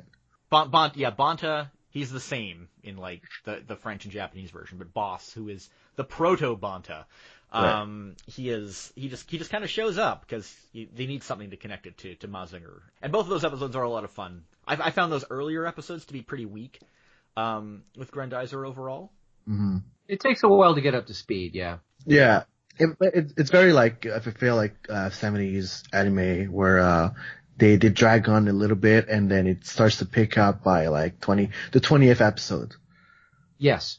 Bonta, he's the same in like the French and Japanese version, but Boss, who is the proto-Bonta, he just kind of shows up because they need something to connect it to Mazinger. And both of those episodes are a lot of fun. I found those earlier episodes to be pretty weak, with Grendizer overall. Mm-hmm. It takes a while to get up to speed, yeah. Yeah. It's very like, I feel like, 70s anime where, they drag on a little bit and then it starts to pick up by like the 20th episode. Yes.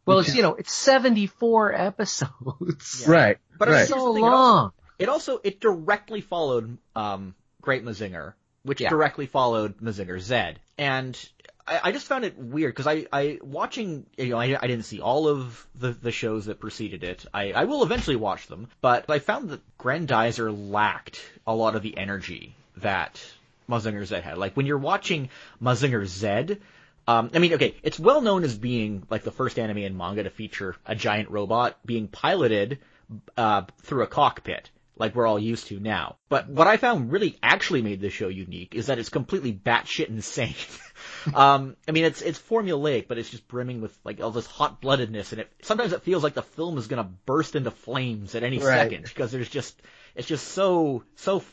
Well, it's 74 episodes. Yeah. Right. But right. It's so long. It directly followed, Great Mazinger, which directly followed Mazinger Z. And I just found it weird because I watching, I didn't see all of the shows that preceded it. I will eventually watch them, but I found that Grendizer lacked a lot of the energy that Mazinger Z had. Like when you're watching Mazinger Z, it's well known as being like the first anime and manga to feature a giant robot being piloted through a cockpit, like we're all used to now. But what I found really actually made this show unique is that it's completely batshit insane. It's formulaic, but it's just brimming with like all this hot-bloodedness, and sometimes it feels like the film is gonna burst into flames at any second because it's just so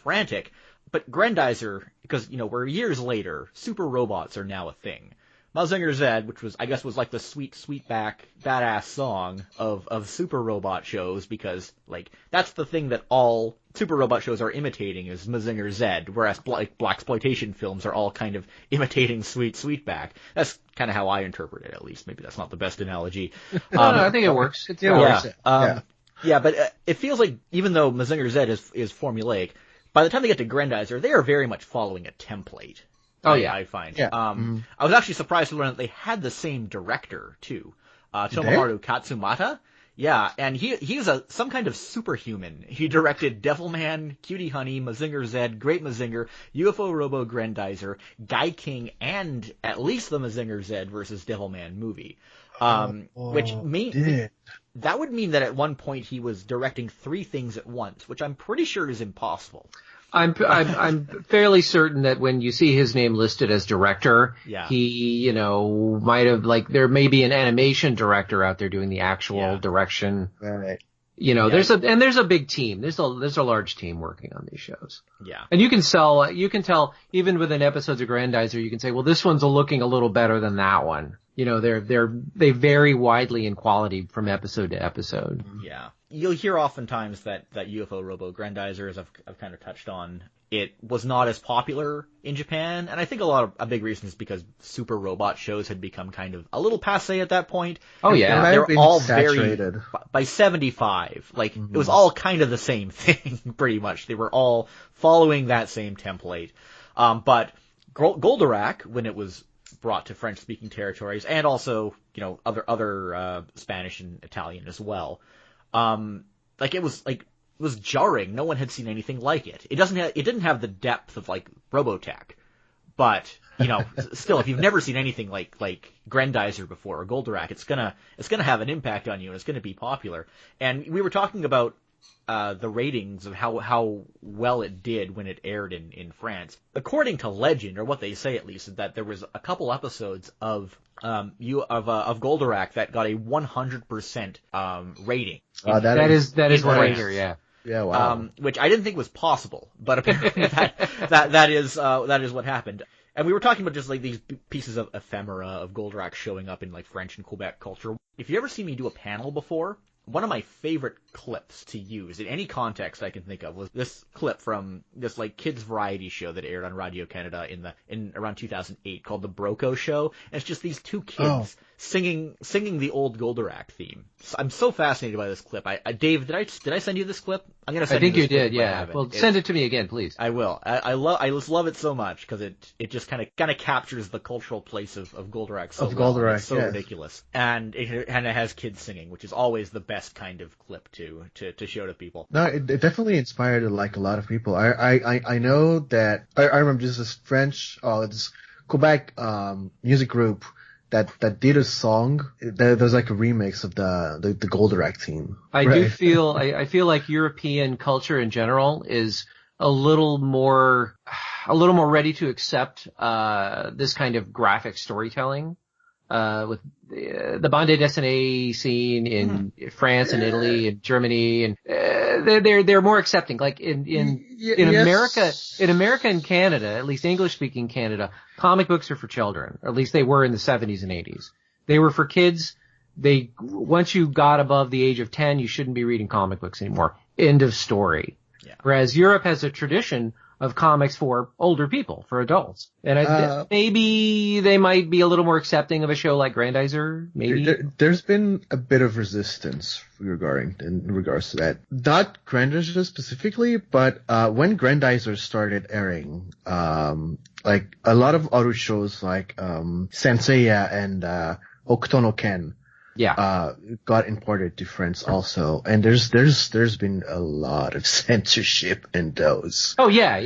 frantic. But Grendizer, because, we're years later, super robots are now a thing. Mazinger Z, which was like the sweet back, badass song of super robot shows, because, like, that's the thing that all super robot shows are imitating is Mazinger Z, whereas blaxploitation films are all kind of imitating sweet back. That's kind of how I interpret it, at least. Maybe that's not the best analogy. No, I think it works. It works. But it feels like, even though Mazinger Z is formulaic, by the time they get to Grendizer, they are very much following a template. I find. Yeah. I was actually surprised to learn that they had the same director, too. Tomoharu Katsumata. Yeah, and he's some kind of superhuman. He directed Devilman, Cutie Honey, Mazinger Z, Great Mazinger, UFO Robo Grendizer, Guy King, and at least the Mazinger Z versus Devilman movie. That would mean that at one point he was directing 3 things at once, which I'm pretty sure is impossible. I'm fairly certain that when you see his name listed as director, he, might have, like, there may be an animation director out there doing the actual direction. Right. There's a big team. There's a large team working on these shows. Yeah. And you can tell, even within episodes of Grendizer, you can say, well, this one's looking a little better than that one. They vary widely in quality from episode to episode. Yeah. You'll hear oftentimes that UFO Robo Grendizer, as I've kind of touched on, it was not as popular in Japan, and I think a big reason is because super robot shows had become kind of a little passé at that point. Oh yeah. They were all saturated. By 75, like, it was all kind of the same thing, pretty much. They were all following that same template. But Goldorak, when it was brought to French-speaking territories, and also, other Spanish and Italian as well, it was jarring. No one had seen anything like it. It didn't have the depth of like Robotech, but still, if you've never seen anything like Grendizer before or Goldorak, it's gonna have an impact on you, and it's gonna be popular. And we were talking about the ratings of how well it did when it aired in France. According to legend, or what they say at least, is that there was a couple episodes of Goldorak that got a 100% rating. That is what I hear. Yeah. Yeah. Wow. Which I didn't think was possible, but apparently that is what happened. And we were talking about just like these pieces of ephemera of Goldorak showing up in like French and Quebec culture. If you ever seen me do a panel before one of my favorite clips to use in any context I can think of was this clip from this like kids variety show that aired on Radio Canada in around 2008 called The Broco Show. And it's just these two kids singing the old Goldorak theme. So I'm so fascinated by this clip. Dave, did I send you this clip? I'm gonna send I think you you this clip did, yeah. Well, send it to me again, please. I will. I just love it so much because it just kind of captures the cultural place of Goldorak so well. Goldorak, it's so ridiculous, and it has kids singing, which is always the best kind of clip to show to people. No, it definitely inspired like a lot of people. I know that I remember this French this Quebec music group that did a song. There's like a remix of the Goldorak theme. I feel like European culture in general is a little more ready to accept this kind of graphic storytelling. With the bande dessinée scene in France and Italy and Germany, and they're more accepting. Like in America and Canada, at least English speaking Canada, comic books are for children, or at least they were in the 70s and 80s. They were for kids. Once you got above the age of 10, you shouldn't be reading comic books anymore. End of story. Yeah. Whereas Europe has a tradition of comics for older people, for adults. And maybe they might be a little more accepting of a show like Grendizer, maybe. There's been a bit of resistance in regards to that. Not Grendizer specifically, but when Grendizer started airing, like a lot of other shows like Senseiya and Hokuto no Ken got imported to France also, and there's been a lot of censorship in those. Oh yeah.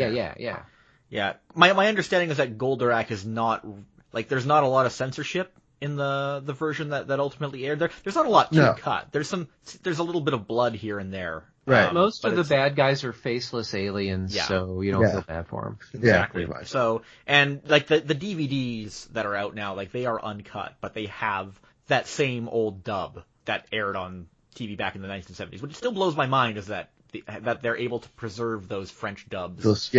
Yeah. My understanding is that Goldorak is not like there's not a lot of censorship in the version that ultimately aired. There's not a lot to cut. There's a little bit of blood here and there. Right. Most of the bad guys are faceless aliens, so you don't feel bad for them. Exactly. Yeah, so, and like the DVDs that are out now, like they are uncut, but they have that same old dub that aired on TV back in the 1970s, which still blows my mind is that they're able to preserve those French dubs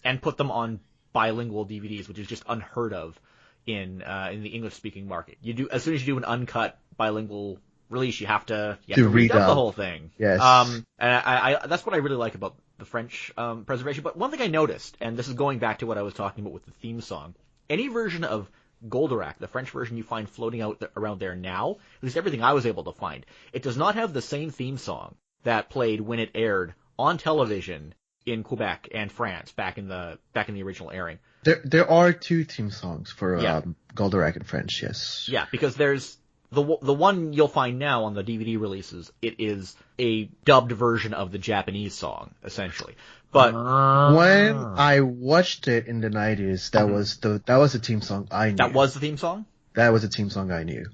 and put them on bilingual DVDs, which is just unheard of in the English speaking market. As soon as you do an uncut bilingual release, you have to redub the whole thing. Yes. And I that's what I really like about the French preservation. But one thing I noticed, and this is going back to what I was talking about with the theme song, any version of Goldorak, the French version you find floating out around there now, at least everything I was able to find, it does not have the same theme song that played when it aired on television in Quebec and France back in the original airing. There are two theme songs for Goldorak in French, yes. Yeah, because there's the one you'll find now on the DVD releases. It is a dubbed version of the Japanese song, essentially. But when I watched it in the 90s, that was the theme song I knew. That was the theme song? That was the theme song I knew.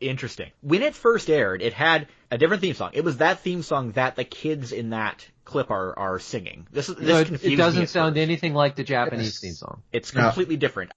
Interesting. When it first aired, it had a different theme song. It was that theme song that the kids in that clip are singing. This confused me. It doesn't sound anything like the Japanese theme song. It's completely different.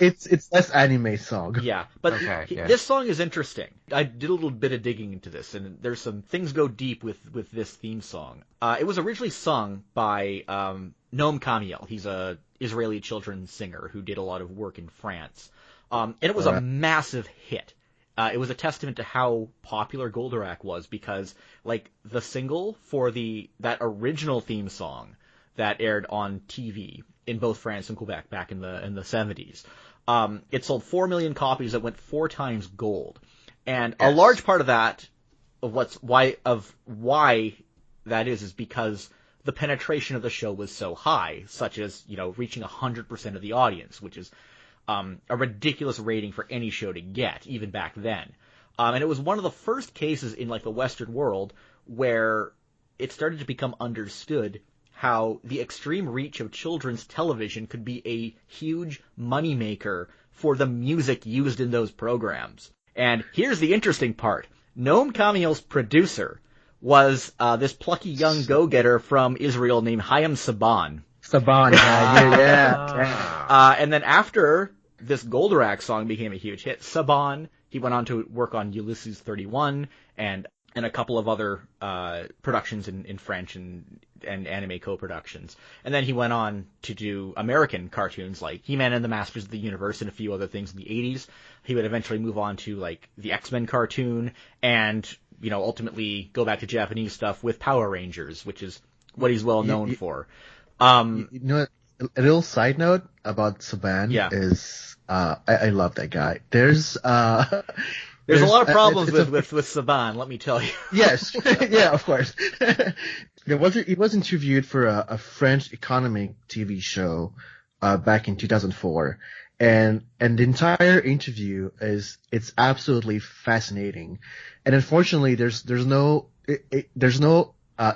It's less anime song. Yeah, but this song is interesting. I did a little bit of digging into this, and there's some things go deep with this theme song. It was originally sung by Noam Kamiel. He's a Israeli children's singer who did a lot of work in France, and it was a massive hit. It was a testament to how popular Goldorak was because, like, the single for that original theme song that aired on TV in both France and Quebec back in the 70s. It sold 4 million copies. It went 4 times gold, and a large part of that, why that is because the penetration of the show was so high, such as reaching 100% of the audience, which is a ridiculous rating for any show to get, even back then. And it was one of the first cases in like the Western world where it started to become understood how the extreme reach of children's television could be a huge moneymaker for the music used in those programs. And here's the interesting part. Noam Kamil's producer was this plucky young go-getter from Israel named Chaim Saban. Saban, yeah. And then after this Goldorak song became a huge hit, Saban, he went on to work on Ulysses 31 and a couple of other productions in French and anime co-productions. And then he went on to do American cartoons like He-Man and the Masters of the Universe and a few other things in the 80s. He would eventually move on to like the X-Men cartoon and, ultimately go back to Japanese stuff with Power Rangers, which is what he's well known for. A little side note about Saban is I love that guy. There's a lot of problems with Saban, let me tell you. Yes, yeah, of course. He was interviewed for a French economic TV show back in 2004, and the entire interview it's absolutely fascinating. And unfortunately, there's no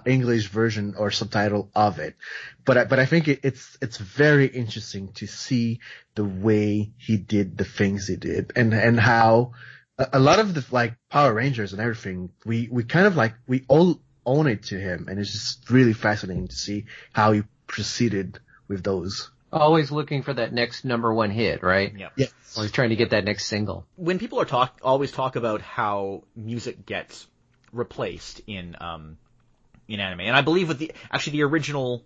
English version or subtitle of it, but I think it's very interesting to see the way he did the things he did and how a lot of the like Power Rangers and everything we kind of like we all own it to him, and it's just really fascinating to see how he proceeded with those. Always looking for that next number one hit, right? Yeah. Yes. Always trying to get that next single. When people always talk about how music gets replaced in anime, and I believe with the original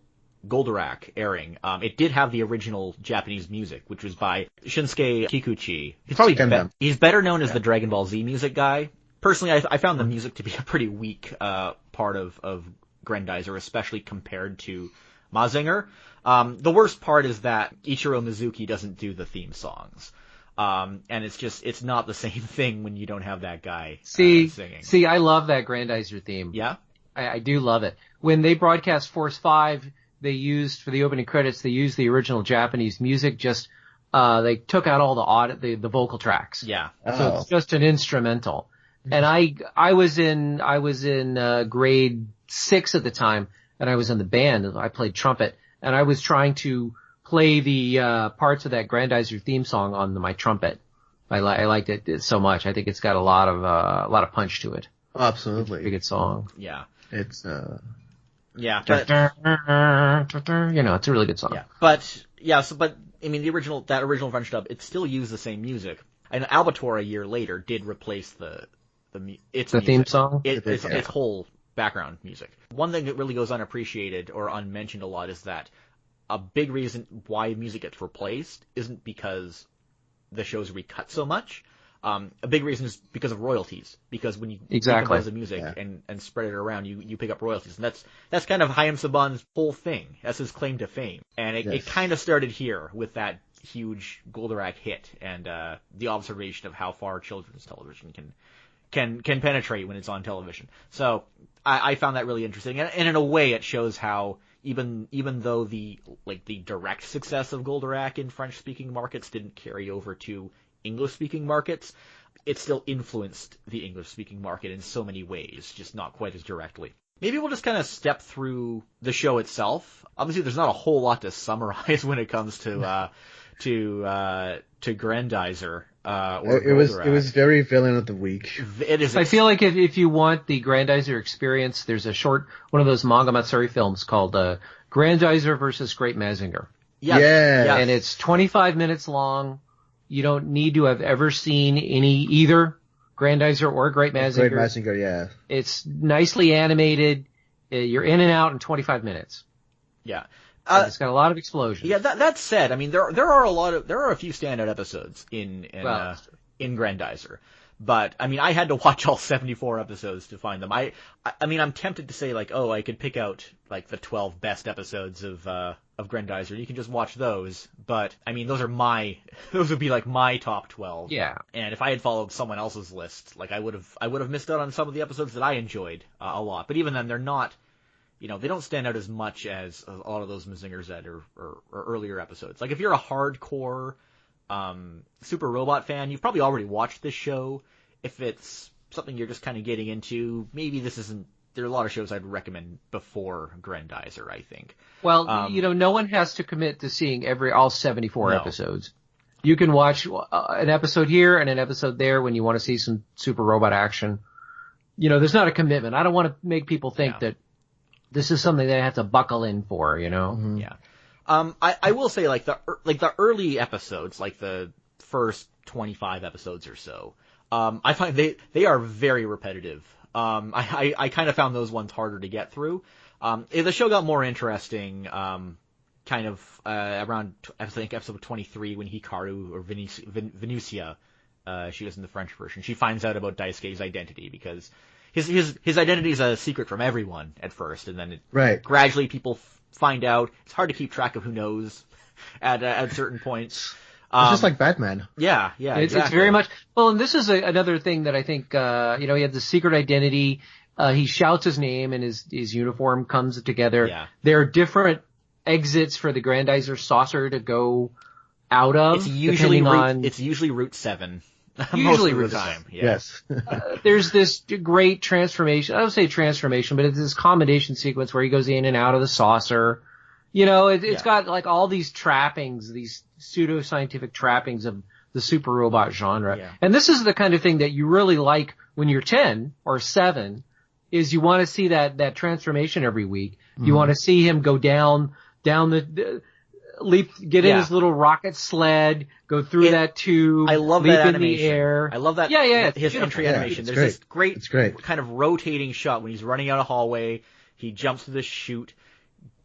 Goldorak airing, it did have the original Japanese music, which was by Shinsuke Kikuchi. He's better known as the Dragon Ball Z music guy. Personally, I found the music to be a pretty weak part of Grendizer, especially compared to Mazinger. The worst part is that Ichiro Mizuki doesn't do the theme songs. And it's not the same thing when you don't have that guy singing. See, I love that Grendizer theme. Yeah? I do love it. When they broadcast Force 5, they used, for the opening credits, they used the original Japanese music, just, they took out all the vocal tracks. Yeah. So it's just an instrumental. And I was in grade 6 at the time, and I was in the band, and I played trumpet, and I was trying to play the parts of that Grendizer theme song on my trumpet. I liked it so much. I think it's got a lot of punch to it. Absolutely. It's a good song. Yeah. It's yeah, but it's a really good song. Yeah. But I mean that original French dub, it still used the same music. And Albator a year later did replace the theme song? Its whole background music. One thing that really goes unappreciated or unmentioned a lot is that a big reason why music gets replaced isn't because the show's recut so much. A big reason is because of royalties. Because when you compose the music and spread it around, you pick up royalties. And that's kind of Chaim Saban's whole thing. That's his claim to fame. And it kind of started here with that huge Goldorak hit and the observation of how far children's television can penetrate when it's on television. So I found that really interesting. And in a way, it shows how even though the direct success of Goldorak in French-speaking markets didn't carry over to English-speaking markets, it still influenced the English-speaking market in so many ways, just not quite as directly. Maybe we'll just kind of step through the show itself. Obviously, there's not a whole lot to summarize when it comes to Grendizer. It was very villain of the week. It is. I feel like if you want the Grendizer experience, there's a short one of those manga Matsuri films called Grendizer versus Great Mazinger. Yeah. And it's 25 minutes long. You don't need to have ever seen either Grendizer or Great Mazinger. Great Mazinger, yeah. It's nicely animated. You're in and out in 25 minutes. Yeah. It's got a lot of explosions. Yeah, that said, I mean, there are a few standout episodes in Grendizer. But, I mean, I had to watch all 74 episodes to find them. I mean, I'm tempted to say, like, I could pick out, like, the 12 best episodes of Grendizer. You can just watch those. But, I mean, those would be, like, my top 12. Yeah. And if I had followed someone else's list, like, I would have missed out on some of the episodes that I enjoyed a lot. But even then, they're not, they don't stand out as much as a lot of those Mazingers that or earlier episodes. Like, if you're a hardcore Super Robot fan, you've probably already watched this show. If it's something you're just kind of getting into, maybe this isn't there are a lot of shows I'd recommend before Grendizer, I think. Well, no one has to commit to seeing all 74 episodes. You can watch an episode here and an episode there when you want to see some super robot action. There's not a commitment. I don't want to make people think that this is something they have to buckle in for, Mm-hmm. Yeah. I will say, like the early episodes, like the first 25 episodes or so, I find they are very repetitive. I kind of found those ones harder to get through. The show got more interesting, kind of, around, I think, episode 23 when Hikaru, or Venusia, she was in the French version, she finds out about Daisuke's identity, because his identity is a secret from everyone at first, and then gradually people find out. It's hard to keep track of who knows at certain points. It's just like Batman. Yeah, exactly. It's very much, well, and this is another thing that I think, he had the secret identity, he shouts his name and his uniform comes together. Yeah. There are different exits for the Grendizer saucer to go out of. It's usually Route 7. Usually most Route of the time. 7. Yeah. Yes. There's this great transformation. I don't say transformation, but it's this combination sequence where he goes in and out of the saucer. It's got like all these trappings, these pseudo-scientific trappings of the super robot genre. Yeah. And this is the kind of thing that you really like when you're 10 or 7, is you want to see that transformation every week. Mm-hmm. You want to see him go down the leap, get in his little rocket sled, go through that tube, I love leap that in animation. the air. I love that. Yeah. His entry animation. There's this great kind of rotating shot when he's running out a hallway. He jumps to the chute,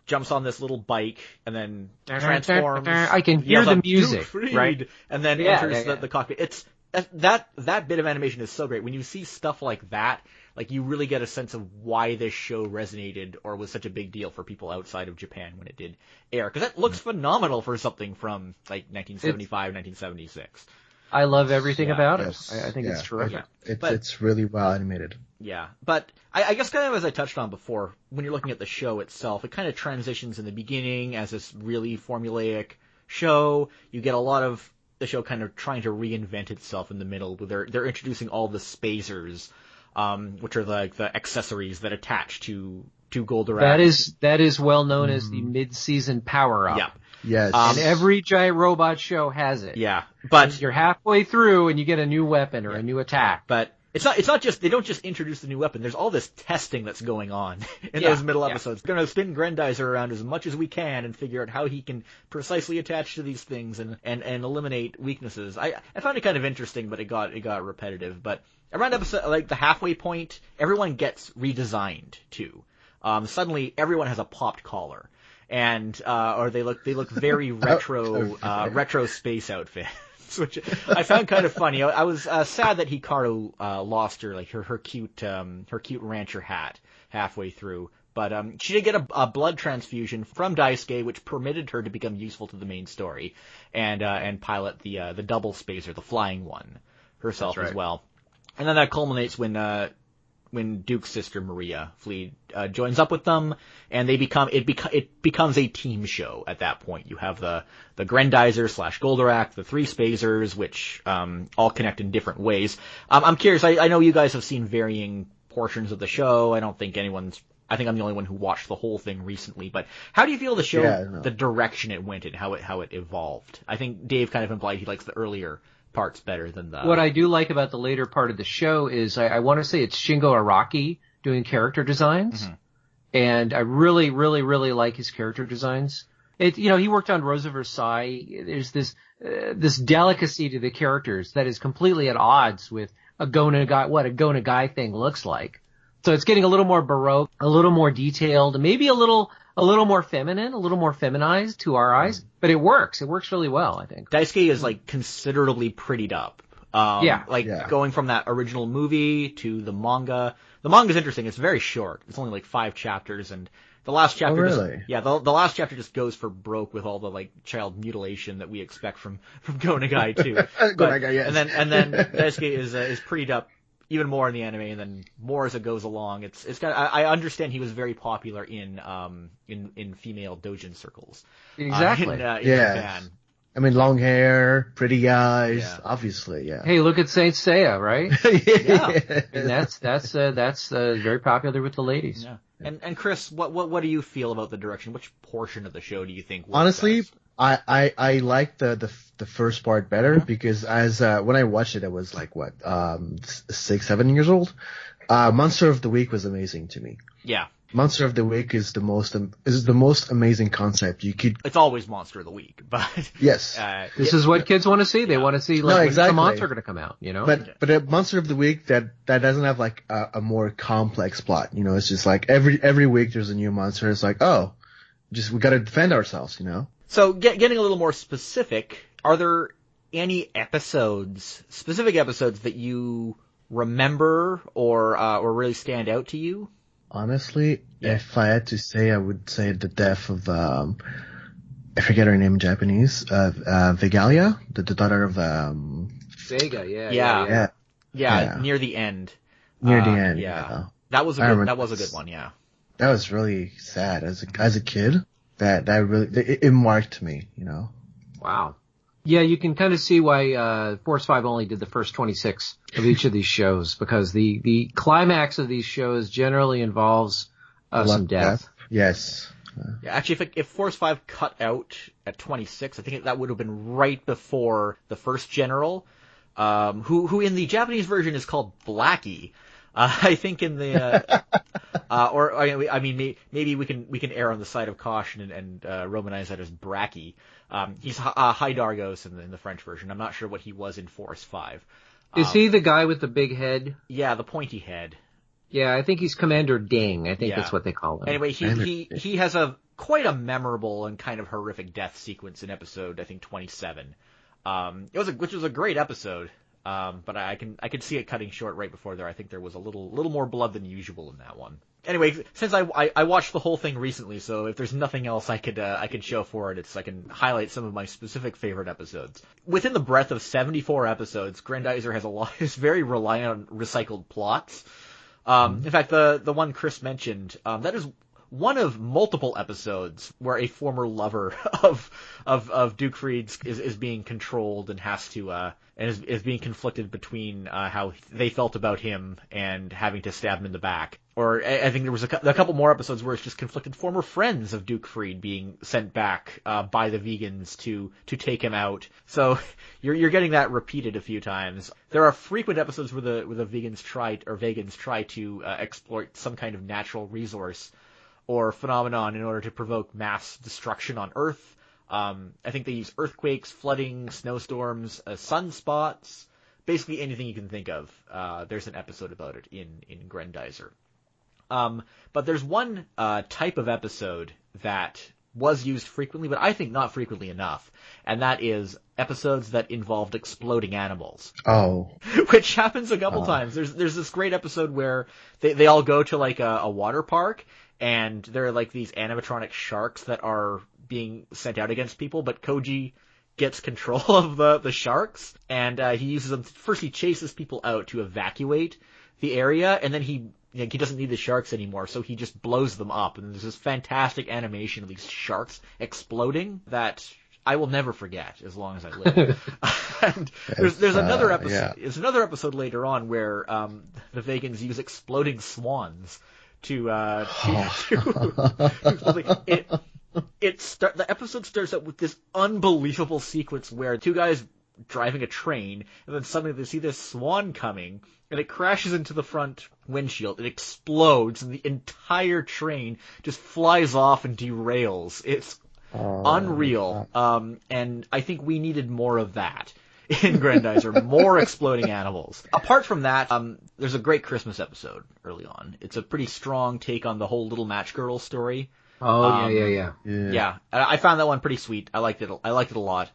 jumps on this little bike, and then transforms. I can hear the music, right? And then enters the cockpit. It's that bit of animation is so great. When you see stuff like that, like, you really get a sense of why this show resonated or was such a big deal for people outside of Japan when it did air. Because that looks phenomenal for something from, like, 1975, 1976. I love everything about it. I think it's terrific. Yeah. It's really well animated. Yeah. But I guess kind of as I touched on before, when you're looking at the show itself, it kind of transitions in the beginning as this really formulaic show. You get a lot of the show kind of trying to reinvent itself in the middle. They're introducing all the spacers, which are like the accessories that attach to Goldorak. That is well known as the mid-season power-up. Yeah. Yes. And every giant robot show has it. Yeah. But you're halfway through and you get a new weapon or a new attack. But it's not just, they don't just introduce the new weapon. There's all this testing that's going on in those middle episodes. We're going to spin Grendizer around as much as we can and figure out how he can precisely attach to these things and eliminate weaknesses. I found it kind of interesting, but it got repetitive. But around episode, like the halfway point, everyone gets redesigned too. Suddenly everyone has a popped collar. And, or they look very retro, retro space outfits. Which I found kind of funny. I was sad that Hikaru lost her cute rancher hat halfway through. But she did get a blood transfusion from Daisuke, which permitted her to become useful to the main story and pilot the double spacer, the flying one, herself as well. And then that culminates when Duke's sister Maria Fleet joins up with them, and it becomes a team show at that point. You have the Grendizer / Goldorak, the three spacers, which all connect in different ways. I'm curious. I know you guys have seen varying portions of the show. I think I'm the only one who watched the whole thing recently. But how do you feel the show, the direction it went in, how it evolved? I think Dave kind of implied he likes the earlier parts better than the... What I do like about the later part of the show is I want to say it's Shingo Araki doing character designs. Mm-hmm. And I really, really, really like his character designs. He worked on Rosa Versailles. There's this delicacy to the characters that is completely at odds with a Go Nagai, what a Go Nagai thing looks like. So it's getting a little more baroque, a little more detailed, maybe a little more feminine, a little more feminized to our eyes, but it works. It works really well, I think. Daisuke is like considerably prettied up. Going from that original movie to the manga. The manga's interesting. It's very short. It's only like 5 chapters, and the last chapter. Oh, really? The last chapter just goes for broke with all the like child mutilation that we expect from Go Nagai too. Go Nagai, yes. And then Daisuke is prettied up even more in the anime, and then more as it goes along. It's kind of, I understand he was very popular in female doujin circles. Exactly. In Japan. I mean, long hair, pretty eyes, Yeah. obviously, yeah. Hey, look at Saint Seiya, right? Yeah. And that's very popular with the ladies. Yeah. And Chris, what do you feel about the direction? Which portion of the show do you think works Honestly, best? I like the first part better because when I watched it, I was like 6, 7 years old. Monster of the Week was amazing to me. Yeah. Monster of the Week is the most amazing concept you could. It's always Monster of the Week, but Yes. This is what kids want to see. They want to see like when's the monster going to come out, you know? But a Monster of the Week that doesn't have like a more complex plot. You know, it's just like every week there's a new monster. It's like, oh, we got to defend ourselves. You know. So getting a little more specific, are there any specific episodes that you remember or really stand out to you? Honestly, if I had to say, I would say the death of I forget her name in Japanese, Vigalia, the daughter of Vega, yeah, near the end. Near the end, yeah. That was a good one, yeah. That was really sad as a kid. That really it marked me, you know. Wow. Yeah, you can kind of see why Force 5 only did the first 26 of each of these shows, because the climax of these shows generally involves some death. Yes. Yeah, actually, if Force 5 cut out at 26, I think that would have been right before the first general, who in the Japanese version is called Blackie. I think in the maybe we can err on the side of caution and romanize that as Bracky. He's Hydargos in the French version. I'm not sure what he was in Force 5. Is he the guy with the big head? Yeah, the pointy head. Yeah, I think he's Commander Ding. I think that's what they call him. Anyway, he has quite a memorable and kind of horrific death sequence in episode, I think, 27. Which was a great episode. But I can see it cutting short right before there. I think there was a little more blood than usual in that one. Anyway, since I watched the whole thing recently, so if there's nothing else I could show for it, I can highlight some of my specific favorite episodes. Within the breadth of 74 episodes, Grendizer is very reliant on recycled plots. In fact, the one Chris mentioned, that is one of multiple episodes where a former lover of Duke Freed's is being controlled and has to and is being conflicted between how they felt about him and having to stab him in the back. Or I think there was a couple more episodes where it's just conflicted former friends of Duke Freed being sent back by the vegans to take him out. So you're getting that repeated a few times. There are frequent episodes where the vegans try to exploit some kind of natural resource or phenomenon in order to provoke mass destruction on Earth. I think they use earthquakes, flooding, snowstorms, sunspots, basically anything you can think of. There's an episode about it in Grendizer. But there's one type of episode that was used frequently, but I think not frequently enough, and that is episodes that involved exploding animals. Oh. Which happens a couple times. There's this great episode where they all go to like a water park, and there are like these animatronic sharks that are being sent out against people, but Koji gets control of the sharks, and he uses them. First, he chases people out to evacuate the area, and then he doesn't need the sharks anymore, so he just blows them up. And there's this fantastic animation of these sharks exploding that I will never forget as long as I live. And there's another episode. Yeah. There's another episode later on where the vegans use exploding swans the episode starts out with this unbelievable sequence where two guys driving a train, and then suddenly they see this swan coming, and it crashes into the front windshield. It explodes, and the entire train just flies off and derails. It's unreal. And I think we needed more of that in Grendizer, more exploding animals. Apart from that, there's a great Christmas episode early on. It's a pretty strong take on the whole Little Match Girl story. Oh, yeah. I found that one pretty sweet. I liked it a lot.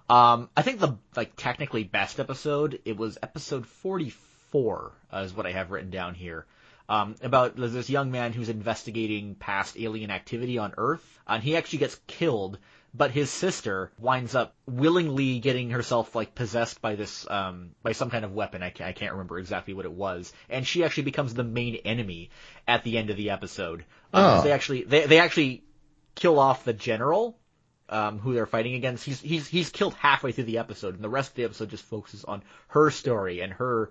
I think the technically best episode, it was episode 44, is what I have written down here. About this young man who's investigating past alien activity on Earth, and he actually gets killed, but his sister winds up willingly getting herself possessed by this by some kind of weapon. I can't remember exactly what it was, and she actually becomes the main enemy at the end of the episode. They actually kill off the general who they're fighting against, he's killed halfway through the episode, and the rest of the episode just focuses on her story and her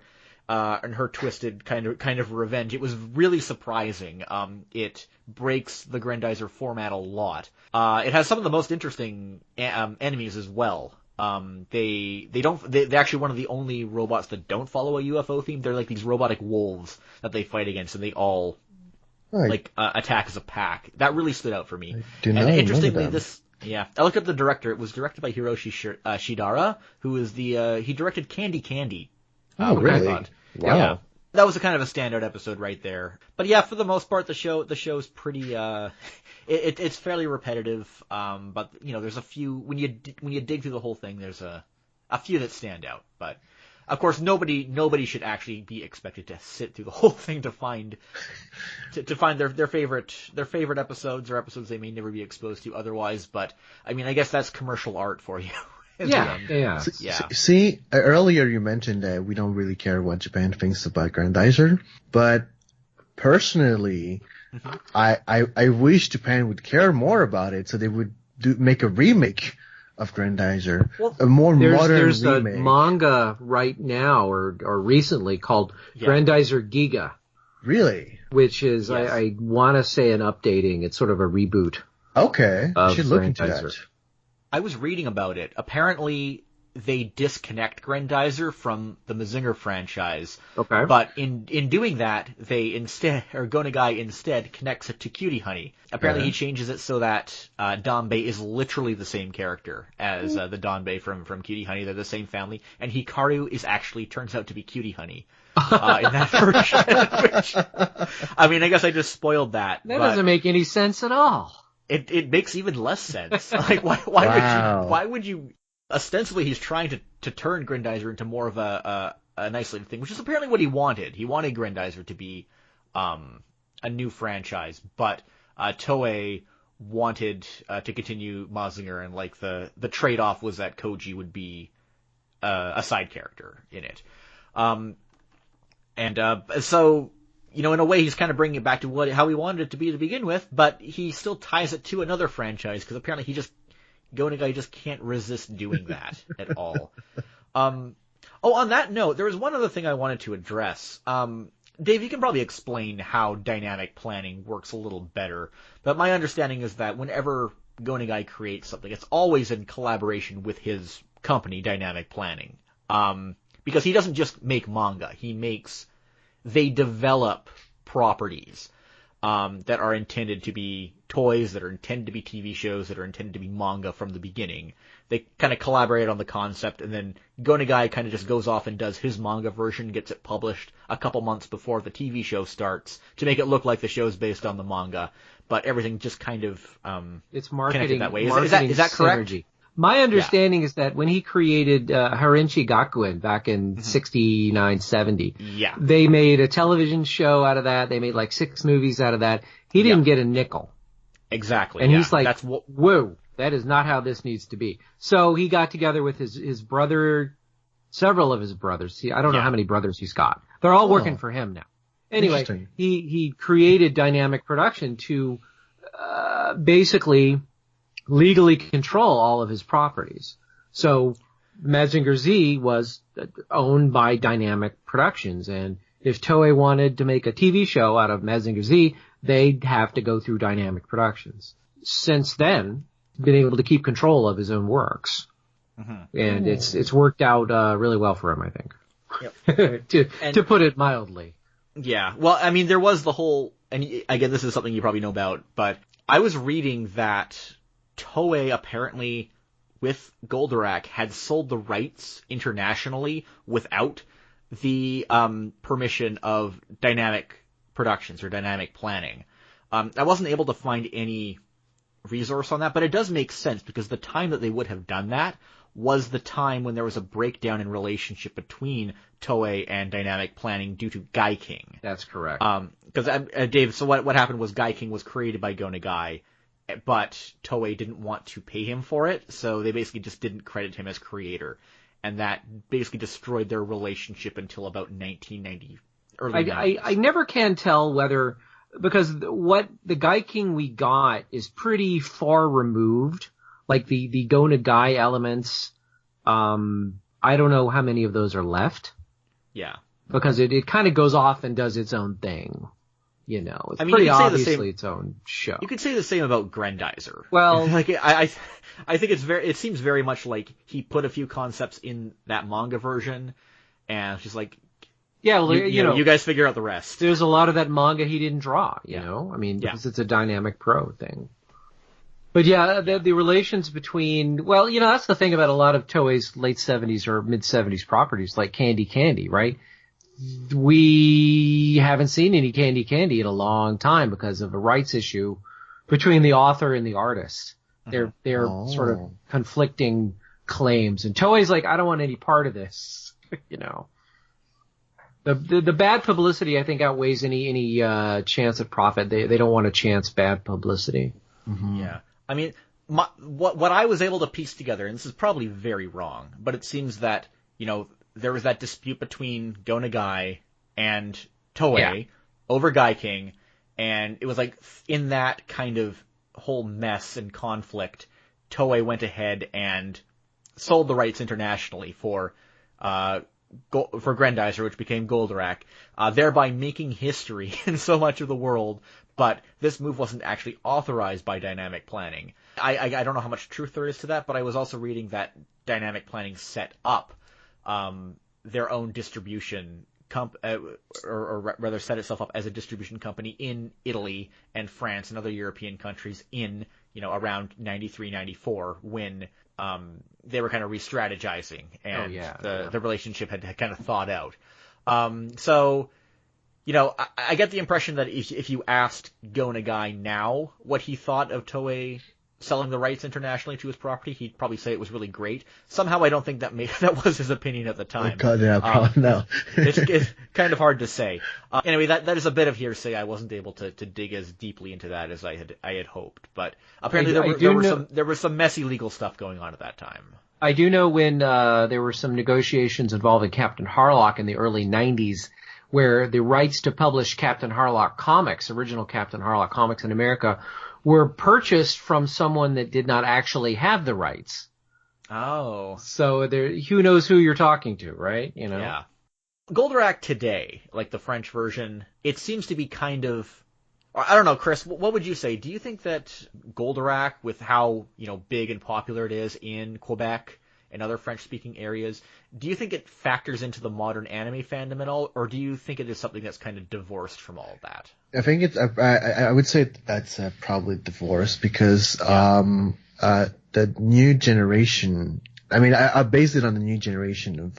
twisted kind of revenge. It was really surprising. It breaks the Grendizer format a lot. It has some of the most interesting enemies as well. They're actually one of the only robots that don't follow a UFO theme. They're like these robotic wolves that they fight against, and they all attack as a pack. That really stood out for me. And interestingly, I looked up the director. It was directed by Hiroshi Shidara, who is he directed Candy Candy. Oh, really? Wow. Yeah. That was a kind of a standout episode right there. But yeah, for the most part, the show's pretty, it's fairly repetitive. But there's a few, when you dig through the whole thing, there's a few that stand out. But of course, nobody should actually be expected to sit through the whole thing to find their favorite episodes or episodes they may never be exposed to otherwise. But I mean, I guess that's commercial art for you. Yeah. See, earlier you mentioned that we don't really care what Japan thinks about Grendizer, but personally, I wish Japan would care more about it, so they would make a remake of Grendizer, a more modern there's remake. There's a manga right now, or recently, called Grendizer Giga. Really? Which is, yes. I want to say an updating. It's sort of a reboot. Okay, I should look into that. I was reading about it. Apparently, they disconnect Grendizer from the Mazinger franchise. Okay. But in doing that, Go Nagai instead connects it to Cutie Honey. Apparently, he changes it so that Danbei is literally the same character as the Danbei from Cutie Honey. They're the same family, and Hikaru turns out to be Cutie Honey. In that version, which, I mean, I guess I just spoiled that. That doesn't make any sense at all. It makes even less sense. Like, why would you, ostensibly he's trying to turn Grendizer into more of an isolated thing, which is apparently what he wanted. He wanted Grendizer to be, a new franchise, but, Toei wanted, to continue Mazinger, and like the trade-off was that Koji would be, a side character in it. So, in a way, he's kind of bringing it back to how he wanted it to be to begin with, but he still ties it to another franchise, because apparently Go Nagai just can't resist doing that at all. On that note, there was one other thing I wanted to address. Dave, you can probably explain how dynamic planning works a little better, but my understanding is that whenever Go Nagai creates something, it's always in collaboration with his company, Dynamic Planning. Because he doesn't just make manga, they develop properties that are intended to be toys, that are intended to be TV shows, that are intended to be manga from the beginning. They kind of collaborate on the concept, and then Go Nagai kind of just goes off and does his manga version, gets it published a couple months before the TV show starts to make it look like the show's based on the manga. But everything just kind of it's marketing that way. Is that correct? Synergy. My understanding is that when he created Harenchi Gakuen back in 69, 70, they made a television show out of that. They made like 6 movies out of that. He didn't get a nickel. Exactly. And he's like, whoa, that is not how this needs to be. So he got together with his brother, several of his brothers. I don't know how many brothers he's got. They're all working for him now. Anyway, he created Dynamic Production to basically legally control all of his properties. So Mazinger Z was owned by Dynamic Productions, and if Toei wanted to make a TV show out of Mazinger Z, they'd have to go through Dynamic Productions. Since then, been able to keep control of his own works. And it's worked out really well for him, I think. To put it mildly. Yeah. Well, I mean, there was the whole, and again, this is something you probably know about, but I was reading that Toei apparently, with Goldorak, had sold the rights internationally without the permission of Dynamic Productions or Dynamic Planning. I wasn't able to find any resource on that, but it does make sense because the time that they would have done that was the time when there was a breakdown in relationship between Toei and Dynamic Planning due to Gai King. That's correct. Because Dave, so what happened was Gai King was created by Go Nagai, but Toei didn't want to pay him for it, so they basically just didn't credit him as creator. And that basically destroyed their relationship until about 1990. I never can tell whether, because what the Gai King we got is pretty far removed like the Go Nagai elements. I don't know how many of those are left. Yeah. Because it kind of goes off and does its own thing. You know, it's I mean, pretty you could say the obviously same- its own show. You could say the same about Grendizer. Well- like I think it seems very much like he put a few concepts in that manga version, and it's just like, Yeah, well, you know, you guys figure out the rest. There's a lot of that manga he didn't draw, you Yeah. know? I mean, Yeah. because it's a dynamic pro thing. But yeah, the relations between, well, you know, that's the thing about a lot of Toei's late 70s or mid 70s properties, like Candy, right? We haven't seen any Candy in a long time because of a rights issue between the author and the artist. They're sort of conflicting claims, and Toei's like, I don't want any part of this, you know. The bad publicity, I think, outweighs any chance of profit. They don't want to chance bad publicity. Mm-hmm. Yeah. I mean, what I was able to piece together, and this is probably very wrong, but it seems that, you know, there was that dispute between Go Nagai and Toei over Gaiking, and it was like in that kind of whole mess and conflict, Toei went ahead and sold the rights internationally for Grendizer, which became Goldorak, thereby making history in so much of the world. But this move wasn't actually authorized by Dynamic Planning. I don't know how much truth there is to that, but I was also reading that Dynamic Planning set up their own distribution or rather set itself up as a distribution company in Italy and France and other European countries in, you know, around 93, 94 when they were kind of re-strategizing and the relationship had kind of thawed out. So, you know, I get the impression that if you asked Go Nagai now what he thought of Toei selling the rights internationally to his property, he'd probably say it was really great. Somehow I don't think that was his opinion at the time. No. It's kind of hard to say. Anyway, that is a bit of hearsay. I wasn't able to dig as deeply into that as I had hoped. But apparently there was some messy legal stuff going on at that time. I do know when there were some negotiations involving Captain Harlock in the early 90s, where the rights to publish Captain Harlock comics, original Captain Harlock comics in America, were purchased from someone that did not actually have the rights. Oh. So who knows who you're talking to, right? You know? Yeah. Goldorak today, like the French version, it seems to be kind of, I don't know, Chris, what would you say? Do you think that Goldorak, with how, you know, big and popular it is in Quebec and other French-speaking areas, do you think it factors into the modern anime fandom at all, or do you think it is something that's kind of divorced from all of that? I think it's. I would say that's probably divorced because the new generation. I mean, I based it on the new generation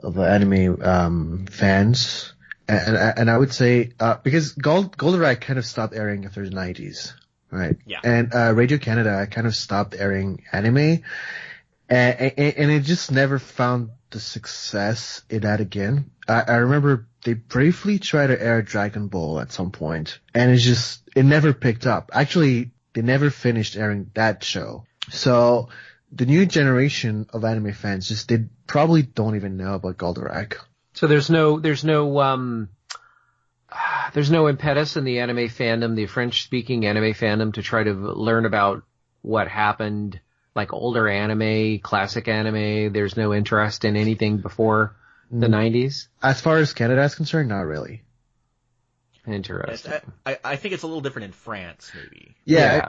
of anime fans, and I would say because Goldorak kind of stopped airing after the 90s, right? Yeah. And Radio Canada kind of stopped airing anime. And it just never found the success it had again. I remember they briefly tried to air Dragon Ball at some point, and it never picked up. Actually, they never finished airing that show. So the new generation of anime fans they probably don't even know about Goldorak. So there's no impetus in the anime fandom, the French-speaking anime fandom, to try to learn about what happened, like older anime, classic anime. There's no interest in anything before the 90s? As far as Canada is concerned, not really. Interesting. I think it's a little different in France, maybe. Yeah.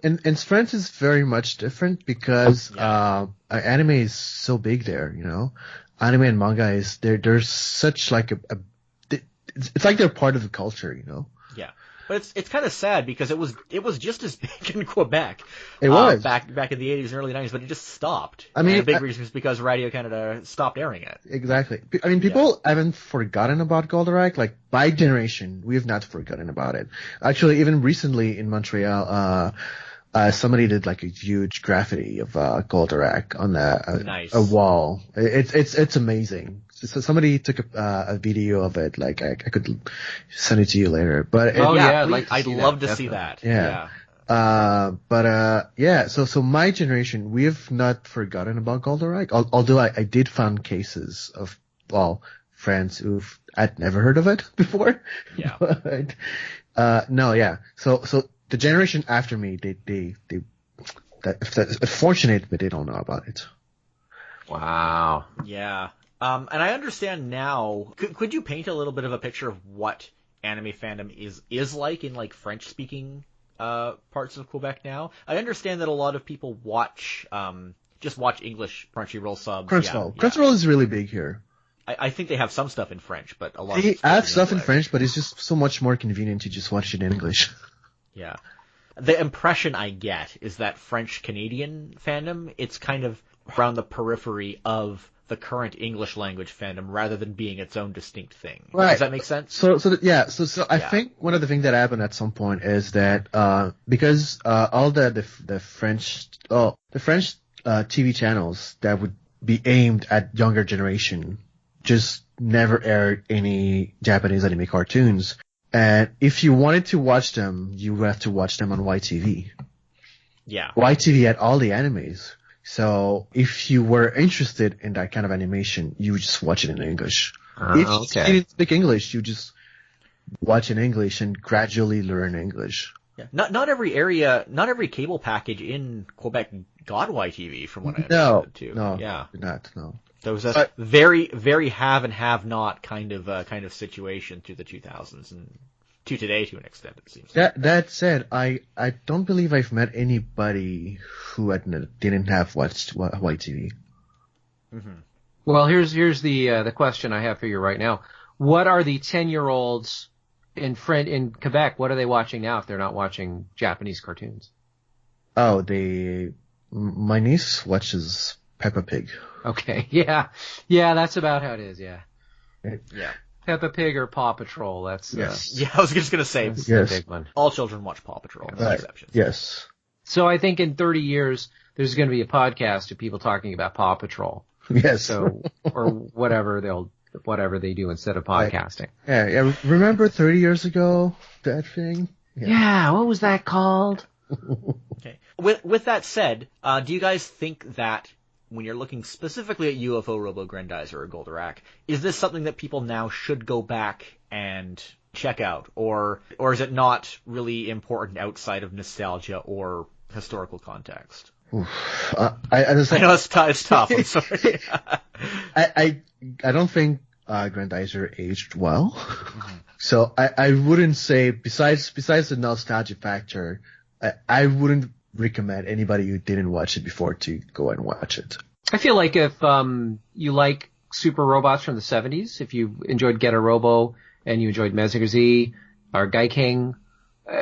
And France is very much different because anime is so big there, you know. Anime and manga they're such like it's like they're part of the culture, you know. Yeah. But it's kind of sad because it was just as big in Quebec. It was back in the 80s and early 90s, but it just stopped. I mean, and the big reason is because Radio Canada stopped airing it. Exactly. I mean, people haven't forgotten about Goldorak. Like by generation, we have not forgotten about it. Actually, even recently in Montreal, somebody did like a huge graffiti of Goldorak on a wall. It's amazing. So somebody took a video of it. Like I could send it to you later. But I'd love to see that. Yeah. So my generation, we have not forgotten about Goldorak. Although I did find cases of friends I'd never heard of it before. Yeah. But, So the generation after me, That fortunate, but they don't know about it. Wow. Yeah. And I understand now. Could you paint a little bit of a picture of what anime fandom is like in like French speaking parts of Quebec now? I understand that a lot of people just watch English Crunchyroll subs. Crunchyroll is really big here. I think they have some stuff in French, but a lot. They have stuff in French, but it's just so much more convenient to just watch it in English. Yeah. The impression I get is that French Canadian fandom, it's kind of around the periphery of the current English language fandom rather than being its own distinct thing. Right. Does that make sense? So I think one of the things that happened at some point is that because all the French TV channels that would be aimed at younger generation just never aired any Japanese anime cartoons. And if you wanted to watch them, you would have to watch them on YTV. Yeah. YTV had all the animes. So if you were interested in that kind of animation, you would just watch it in English. If you didn't speak English, you just watch in English and gradually learn English. Yeah. Not every cable package in Quebec got YTV from what I understood too. No. There was a very, very have and have not kind of situation through the 2000s and to today to an extent, it seems. That said, I don't believe I've met anybody who didn't have watched YTV. Mm-hmm. Well, here's the question I have for you right now. What are the 10-year-olds in Quebec? What are they watching now if they're not watching Japanese cartoons? Oh, my niece watches Peppa Pig. Okay, yeah, that's about how it is. Yeah. Yeah. Peppa Pig or Paw Patrol. That's yeah. I was just gonna say the big one. All children watch Paw Patrol. No exceptions. Yes. So I think in 30 years there's going to be a podcast of people talking about Paw Patrol. Yes. So or whatever they do instead of podcasting. Yeah. Remember 30 years ago that thing? Yeah. What was that called? Okay. With that said, do you guys think that when you're looking specifically at UFO Robo Grendizer or Goldorak, is this something that people now should go back and check out, or is it not really important outside of nostalgia or historical context? I know it's tough. I'm sorry. I don't think Grendizer aged well, so I wouldn't say besides the nostalgia factor, I wouldn't recommend anybody who didn't watch it before to go and watch it. I feel like if you like super robots from the 70s, if you enjoyed Get a Robo and you enjoyed Mazinger Z or Gaiking,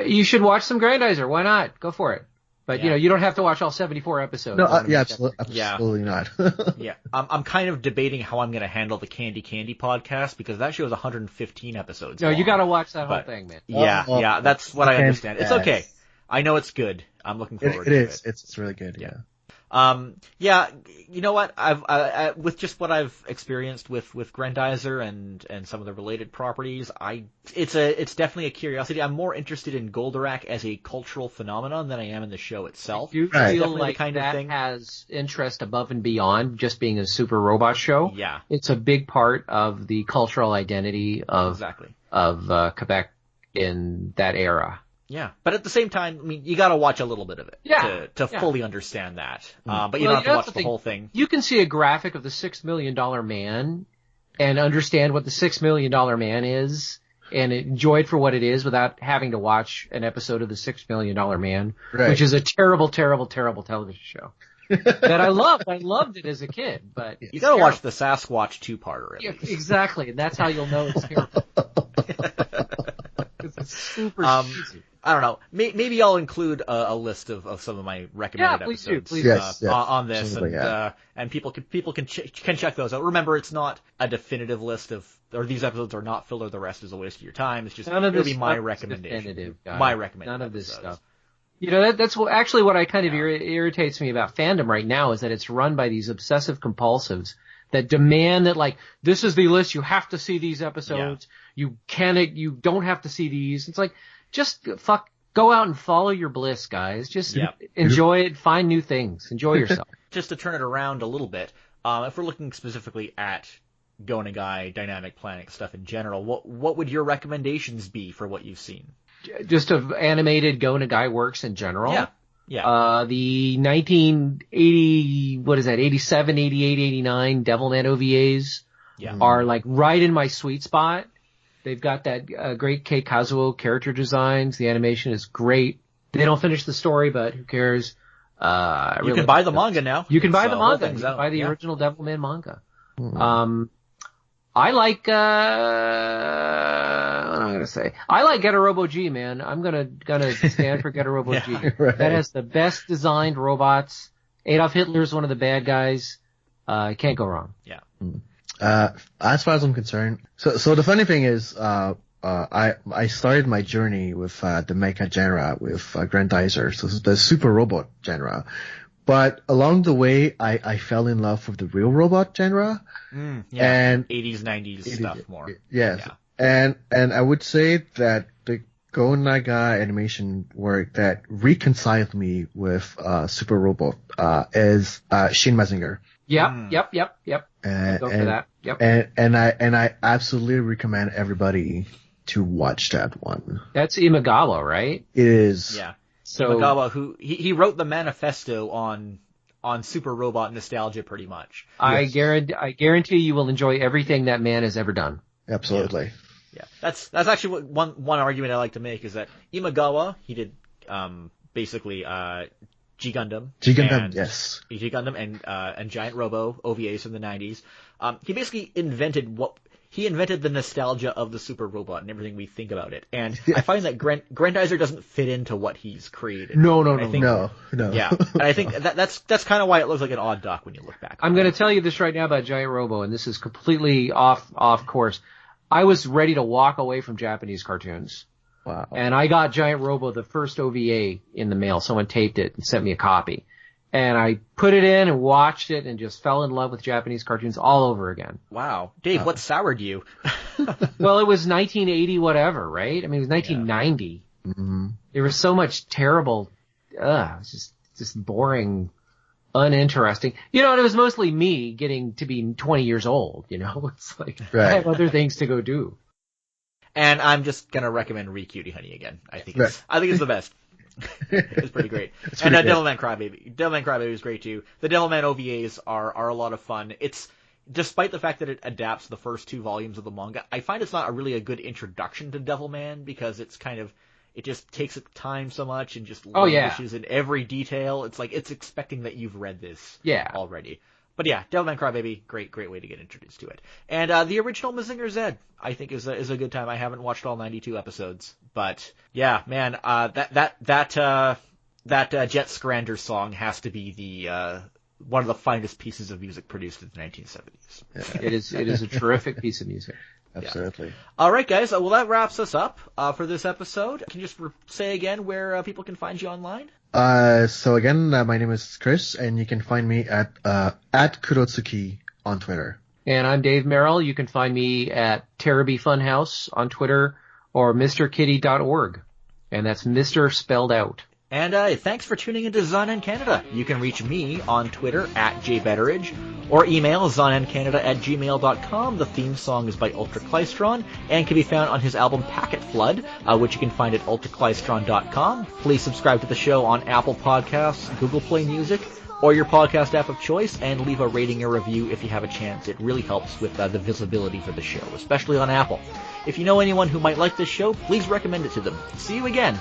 you should watch some Grendizer. Why not? Go for it. But you don't have to watch all 74 episodes. No, absolutely not. Yeah, I'm kind of debating how I'm going to handle the Candy podcast because that show is 115 episodes. No, long. you got to watch that whole thing, man. Yeah, that's what I understand. It's okay. I know it's good. I'm looking forward to it. It is. It's really good. Yeah. You know what? I've with just what I've experienced with Grendizer and some of the related properties, it's definitely a curiosity. I'm more interested in Goldorak as a cultural phenomenon than I am in the show itself. You feel like that has interest above and beyond just being a super robot show. Yeah, it's a big part of the cultural identity of Quebec in that era. Yeah, but at the same time, I mean, you got to watch a little bit of it to fully understand that. But you don't have to watch the whole thing. You can see a graphic of the $6 Million Man and understand what the $6 Million Man is and enjoy it for what it is without having to watch an episode of the $6 Million Man, which is a terrible, terrible, terrible television show that I loved. I loved it as a kid, but you got to watch the Sasquatch 2-parter. Yeah, exactly, and that's how you'll know it's terrible. It's super cheesy. I don't know. Maybe I'll include a list of some of my recommended episodes on this, and people can check those out. Remember, it's not a definitive list or these episodes are not filler. The rest is a waste of your time. It's just it'll be my recommendation. My recommendation. None of this stuff. You know, that's actually what I kind of irritates me about fandom right now is that it's run by these obsessive compulsives that demand that, like, this is the list. You have to see these episodes. You don't have to see these. It's like, just go out and follow your bliss, guys. Just enjoy it. Find new things. Enjoy yourself. Just to turn it around a little bit, if we're looking specifically at Go Nagai, dynamic planning stuff in general, what would your recommendations be for what you've seen? Just of animated Go Nagai works in general? Yeah. Yeah. The 1980, 87, 88, 89 Devilman OVAs are like right in my sweet spot. They've got that great Kei Kazuo character designs. The animation is great. They don't finish the story, but who cares? You can buy the manga now. You can buy the manga. You can buy the original Devilman manga. I like, what am I gonna say? I like Getter Robo G, man. I'm gonna stand for Getter Robo G. Right. That has the best designed robots. Adolf Hitler's one of the bad guys. Can't go wrong. Yeah. As far as I'm concerned, so the funny thing is, I started my journey with the mecha genre with Grendizer, so the super robot genre. But along the way, I fell in love with the real robot genre. And 80s, 90s stuff more. Yes. Yeah. And I would say that the Go Nagai animation work that reconciled me with Super Robot is Shin Mazinger. Yep. I'd go for that. Yep. And I absolutely recommend everybody to watch that one. That's Imagawa, right? It is. Yeah. So Imagawa, who he wrote the manifesto on Super Robot nostalgia, pretty much. I guarantee you will enjoy everything that man has ever done. Absolutely. Yeah. That's actually what one argument I like to make is that Imagawa, he did basically G Gundam. Yes. G Gundam and Giant Robo OVAs from the 90s. He basically invented the nostalgia of the Super Robot and everything we think about it. And I find that Grendizer doesn't fit into what he's created. No. Yeah. And I think that's kind of why it looks like an odd duck when you look back. I'm going to tell you this right now about Giant Robo, and this is completely off course. I was ready to walk away from Japanese cartoons. Wow. And I got Giant Robo, the first OVA, in the mail. Someone taped it and sent me a copy. And I put it in and watched it and just fell in love with Japanese cartoons all over again. Wow. Dave, what soured you? Well, it was 1980 whatever, right? I mean, it was 1990. Yeah. Mm-hmm. There was so much terrible, it's just boring, uninteresting. You know, and it was mostly me getting to be 20 years old, you know? It's like, I have other things to go do. And I'm just gonna recommend Re-Cutie Honey again. I think it's the best. It's pretty great. And Devilman Crybaby. Devilman Crybaby is great too. The Devilman OVAs are a lot of fun. It's, despite the fact that it adapts the first 2 volumes of the manga, I find it's not really a good introduction to Devilman because it's kind of, it just takes its time so much and just languishes in every detail. It's like, it's expecting that you've read this already. But yeah, Devilman Crybaby, great way to get introduced to it. And the original Mazinger Z, I think is a good time. I haven't watched all 92 episodes, but yeah, man, that Jet Scrander song has to be the one of the finest pieces of music produced in the 1970s. Yeah. It is a terrific piece of music. Absolutely. Yeah. All right, guys. Well, that wraps us up for this episode. Can you just say again where people can find you online? So again, my name is Chris, and you can find me at Kurotsuki on Twitter. And I'm Dave Merrill. You can find me at Terrabee Funhouse on Twitter or MrKitty.org. And that's Mr. spelled out. And thanks for tuning into Zonan Canada. You can reach me on Twitter at jbetteridge or email zonancanada@gmail.com. The theme song is by Ultraclystron and can be found on his album Packet Flood, which you can find at ultraclystron.com. Please subscribe to the show on Apple Podcasts, Google Play Music, or your podcast app of choice, and leave a rating or review if you have a chance. It really helps with the visibility for the show, especially on Apple. If you know anyone who might like this show, please recommend it to them. See you again.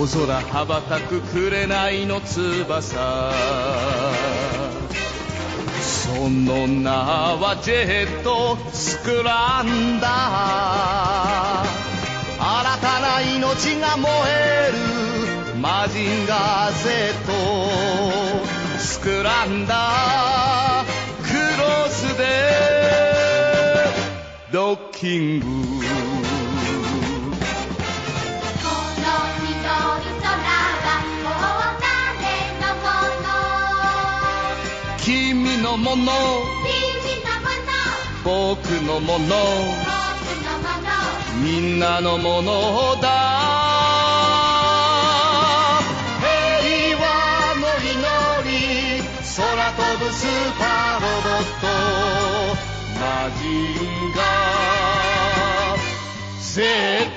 夜空羽ばたく紅の翼、その名はジェットスクランダー、新たな命が燃えるマジンガー Z スクランダー、クロスでドッキング、君のもの僕のものみんなのものだ、平和の祈り空飛ぶスーパーロボットマジンガー Z、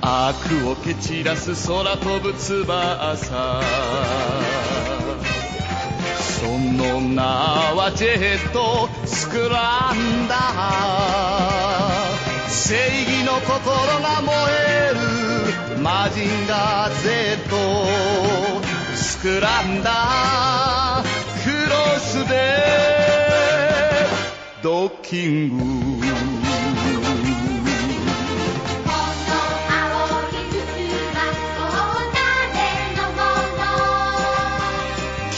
悪を蹴散らす空飛ぶ翼、その名はジェットスクランダー、正義の心が燃えるマジンガー Z スクランダー、クロスでドッキング、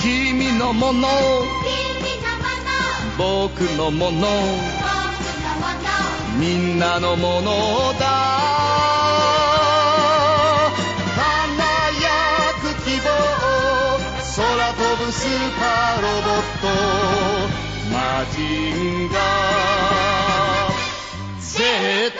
君のもの僕のものみんなのものだ、輝く希望空飛ぶスーパーロボットマジンガー Z